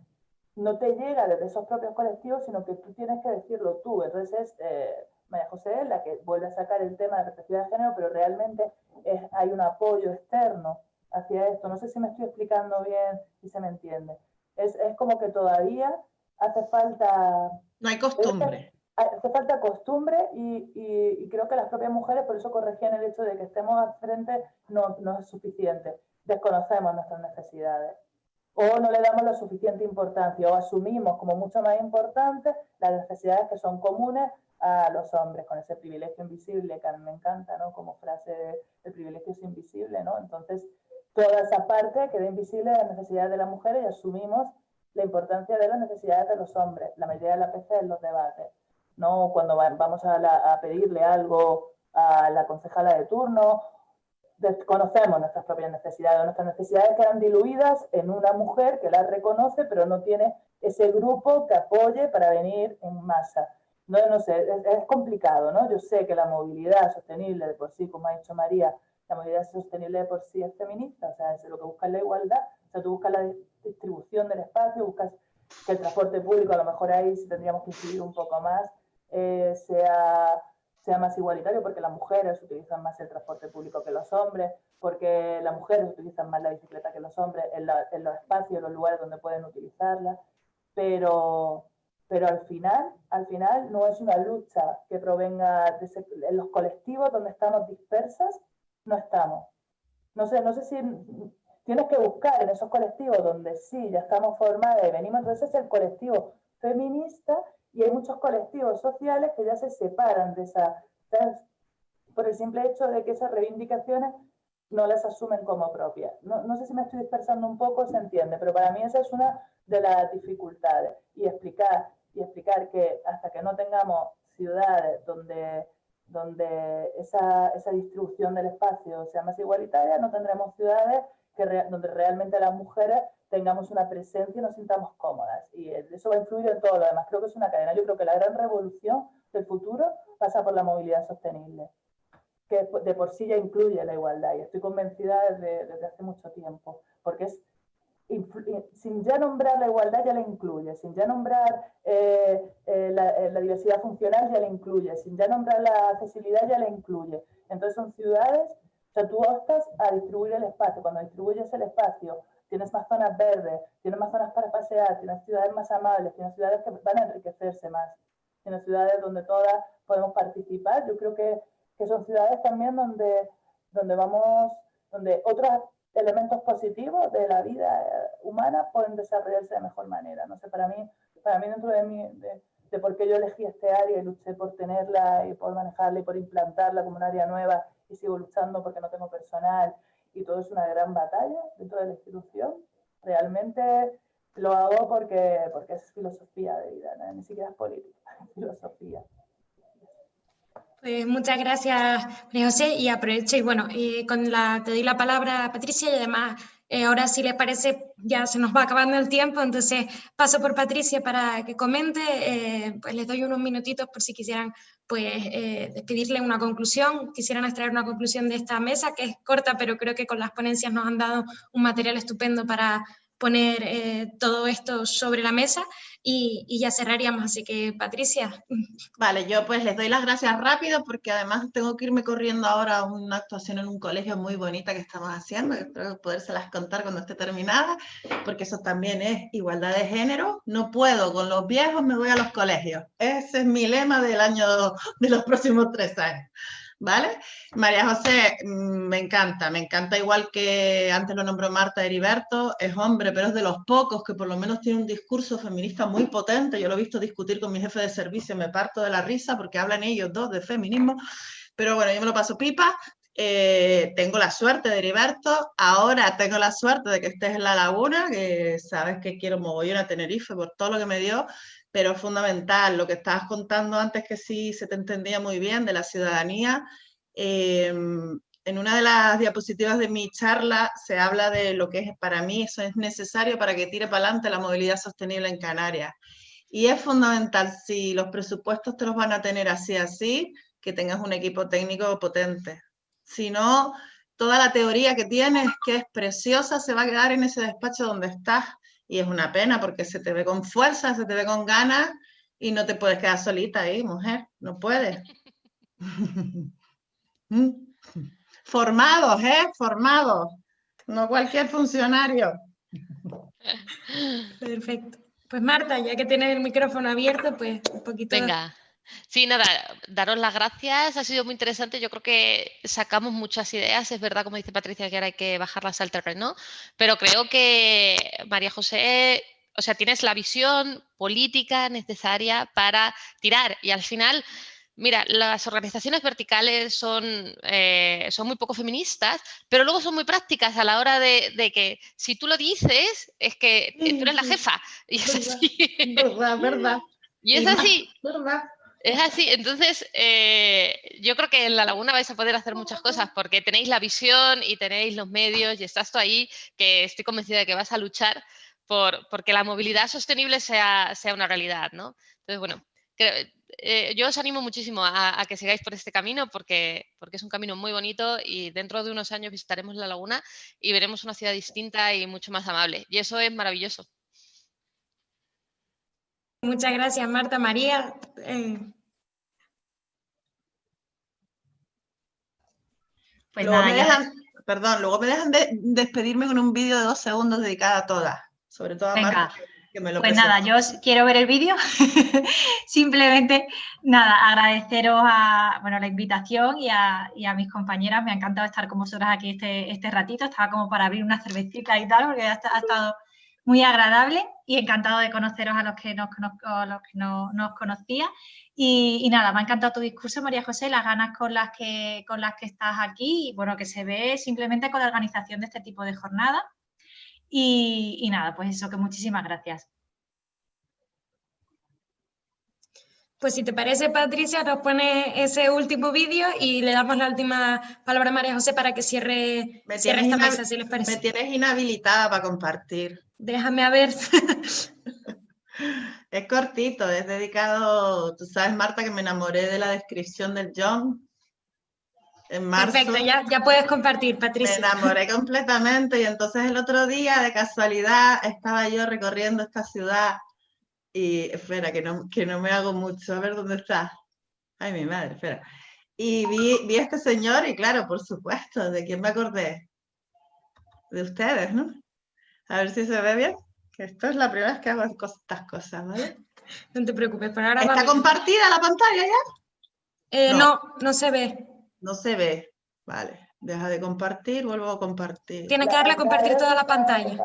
no te llega desde esos propios colectivos, sino que tú tienes que decirlo tú. Entonces María José la que vuelve a sacar el tema de perspectiva de género, pero realmente hay un apoyo externo hacia esto. No sé si me estoy explicando bien y se me entiende. Es como que todavía hace falta... No hay costumbre. hace falta costumbre y creo que las propias mujeres por eso corregían el hecho de que estemos al frente no es suficiente. Desconocemos nuestras necesidades o no le damos la suficiente importancia o asumimos como mucho más importantes las necesidades que son comunes a los hombres, con ese privilegio invisible que a mí me encanta, ¿no? Como frase de el privilegio es invisible, ¿no? Entonces, toda esa parte queda invisible de las necesidades de las mujeres y asumimos la importancia de las necesidades de los hombres, la mayoría de las veces en los debates, ¿no? Cuando vamos a pedirle algo a la concejala de turno, desconocemos nuestras propias necesidades quedan diluidas en una mujer que las reconoce, pero no tiene ese grupo que apoye para venir en masa. No sé, es complicado, ¿no? Yo sé que la movilidad sostenible de por sí, como ha dicho María, la movilidad sostenible de por sí es feminista, o sea, es lo que busca es la igualdad, o sea, tú buscas la distribución del espacio, buscas que el transporte público, a lo mejor ahí sí tendríamos que incidir un poco más, sea más igualitario, porque las mujeres utilizan más el transporte público que los hombres, porque las mujeres utilizan más la bicicleta que los hombres en los espacios, en los lugares donde pueden utilizarla, pero al final no es una lucha que provenga en los colectivos donde estamos dispersas, no estamos. No sé si tienes que buscar en esos colectivos donde sí, ya estamos formadas y venimos, entonces es el colectivo feminista y hay muchos colectivos sociales que ya se separan de por el simple hecho de que esas reivindicaciones no las asumen como propias. No sé si me estoy dispersando un poco, se entiende, pero para mí esa es una de las dificultades y explicar que hasta que no tengamos ciudades donde esa distribución del espacio sea más igualitaria, no tendremos ciudades donde realmente las mujeres tengamos una presencia y nos sintamos cómodas. Y eso va a influir en todo lo demás. Creo que es una cadena. Yo creo que la gran revolución del futuro pasa por la movilidad sostenible, que de por sí ya incluye la igualdad. Y estoy convencida desde hace mucho tiempo, porque sin ya nombrar la igualdad ya la incluye, sin ya nombrar la diversidad funcional ya la incluye, sin ya nombrar la accesibilidad ya la incluye. Entonces son ciudades, o sea, tú optas a distribuir el espacio. Cuando distribuyes el espacio, tienes más zonas verdes, tienes más zonas para pasear, tienes ciudades más amables, tienes ciudades que van a enriquecerse más, tienes ciudades donde todas podemos participar. Yo creo que son ciudades también donde otros elementos positivos de la vida humana pueden desarrollarse de mejor manera. No sé, para mí dentro de por qué yo elegí este área y luché por tenerla y por manejarla y por implantarla como un área nueva y sigo luchando porque no tengo personal y todo es una gran batalla dentro de la institución, realmente lo hago porque es filosofía de vida, ¿no? Ni siquiera es política, es filosofía. Pues muchas gracias, María José, y aprovecho y bueno, te doy la palabra a Patricia y además ahora si les parece ya se nos va acabando el tiempo, entonces paso por Patricia para que comente, pues les doy unos minutitos por si quisieran pues despedirle una conclusión, quisieran extraer una conclusión de esta mesa que es corta, pero creo que con las ponencias nos han dado un material estupendo para poner todo esto sobre la mesa y ya cerraríamos, así que Patricia. Vale, yo pues les doy las gracias rápido porque además tengo que irme corriendo ahora a una actuación en un colegio muy bonita que estamos haciendo, espero podérselas contar cuando esté terminada, porque eso también es igualdad de género. No puedo con los viejos, me voy a los colegios. Ese es mi lema de los próximos 3 años. ¿Vale? María José, me encanta, igual que antes lo nombró Marta Heriberto, es hombre, pero es de los pocos que por lo menos tiene un discurso feminista muy potente. Yo lo he visto discutir con mi jefe de servicio, me parto de la risa porque hablan ellos dos de feminismo, pero bueno, yo me lo paso pipa. Tengo la suerte de Heriberto, ahora tengo la suerte de que estés en La Laguna, que sabes que quiero mogollón a Tenerife por todo lo que me dio, pero es fundamental lo que estabas contando antes, que sí se te entendía muy bien, de la ciudadanía. En una de las diapositivas de mi charla se habla de lo que es, para mí, eso es necesario para que tire para adelante la movilidad sostenible en Canarias. Y es fundamental, si los presupuestos te los van a tener así, que tengas un equipo técnico potente. Si no, toda la teoría que tienes, que es preciosa, se va a quedar en ese despacho donde estás. Y es una pena porque se te ve con fuerza, se te ve con ganas y no te puedes quedar solita ahí, mujer. No puedes. Formados, formados. No cualquier funcionario. Perfecto. Pues Marta, ya que tienes el micrófono abierto, pues un poquito... Venga, Sí, nada, daros las gracias, ha sido muy interesante, yo creo que sacamos muchas ideas, es verdad, como dice Patricia, que ahora hay que bajarlas al terreno, pero creo que María José, o sea, tienes la visión política necesaria para tirar y al final, mira, las organizaciones verticales son muy poco feministas, pero luego son muy prácticas a la hora de que si tú lo dices, es que tú eres la jefa y es así. Verdad. Y es Y más, así. ¿verdad? Es así, entonces yo creo que en La Laguna vais a poder hacer muchas cosas porque tenéis la visión y tenéis los medios y estás tú ahí, que estoy convencida de que vas a luchar porque la movilidad sostenible sea una realidad, ¿no? Entonces, bueno, yo os animo muchísimo a que sigáis por este camino porque es un camino muy bonito y dentro de unos años visitaremos La Laguna y veremos una ciudad distinta y mucho más amable. Y eso es maravilloso. Muchas gracias, Marta. María. Pues Luego nada, me dejan, perdón, luego me dejan despedirme con un vídeo de 2 segundos dedicado a todas, sobre todo a Marta, venga. que me lo Pues presentó. nada, yo os quiero ver el vídeo. Simplemente, nada, agradeceros la invitación y a mis compañeras. Me ha encantado estar con vosotras aquí este ratito. Estaba como para abrir una cervecita y tal, porque ha estado muy agradable y encantado de conoceros a los que no os conocía. Y nada, me ha encantado tu discurso, María José, las ganas con las que estás aquí y bueno, que se ve simplemente con la organización de este tipo de jornadas. Y nada, pues eso, que muchísimas gracias. Pues si te parece, Patricia, nos pone ese último vídeo y le damos la última palabra a María José para que cierre esta mesa, si les parece. Me tienes inhabilitada para compartir. Déjame a ver. Es cortito, es dedicado, tú sabes, Marta, que me enamoré de la descripción del John en marzo. Perfecto, ya puedes compartir, Me Patricia. enamoré completamente y entonces el otro día, de casualidad, estaba yo recorriendo esta ciudad y, espera, que no me hago mucho, a ver dónde está. Ay, mi madre, espera. Y vi a este señor y claro, por supuesto, ¿de quién me acordé? De ustedes, ¿no? A ver si se ve bien, que esto es la primera vez que hago estas cosas, ¿vale? No te preocupes, por ahora va ¿Está bien. compartida la pantalla ya? No se ve. No se ve. Vale, deja de compartir, vuelvo a compartir. Tienes que darle a compartir toda la pantalla.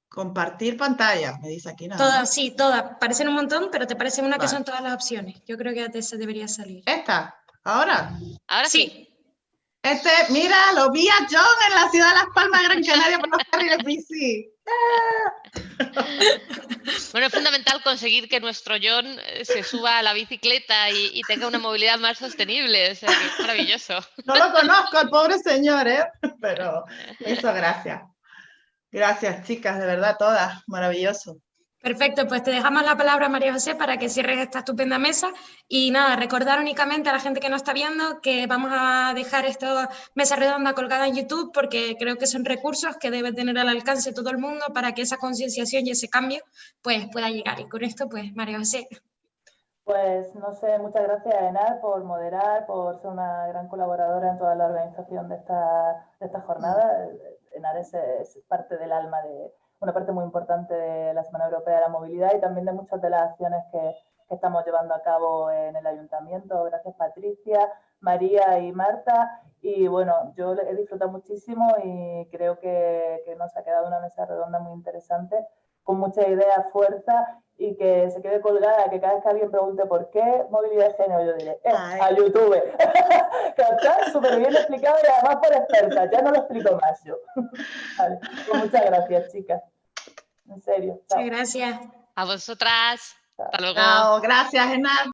Compartir pantalla, me dice aquí nada. Todas, sí, todas. Parecen un montón, pero te parece una que Vale. son todas las opciones. Yo creo que ya se debería salir. ¿Esta? ¿Ahora? Ahora sí. Mira, lo vi a John en la ciudad de Las Palmas, Gran Canaria, por los carriles bici. Bueno, es fundamental conseguir que nuestro John se suba a la bicicleta y tenga una movilidad más sostenible. O sea, que es maravilloso. No lo conozco, el pobre señor, pero me hizo gracia. Gracias, chicas, de verdad, todas. Maravilloso. Perfecto, pues te dejamos la palabra, María José, para que cierres esta estupenda mesa. Y nada, recordar únicamente a la gente que nos está viendo que vamos a dejar esta mesa redonda colgada en YouTube porque creo que son recursos que debe tener al alcance todo el mundo para que esa concienciación y ese cambio pues pueda llegar. Y con esto, pues, María José. Pues no sé, muchas gracias a Enar por moderar, por ser una gran colaboradora en toda la organización de esta jornada. Enar es parte del alma de una parte muy importante de la Semana Europea de la Movilidad y también de muchas de las acciones que estamos llevando a cabo en el Ayuntamiento. Gracias, Patricia, María y Marta. Y bueno, yo he disfrutado muchísimo y creo que nos ha quedado una mesa redonda muy interesante, con mucha idea, fuerza y que se quede colgada, que cada vez que alguien pregunte por qué movilidad de género, yo diré, a YouTube. Que está súper bien explicado y además por expertas, ya no lo explico más yo. Vale. Pues muchas gracias, chicas. En serio. Chao. Muchas gracias. A vosotras. Hasta luego. Chao, gracias, Enar.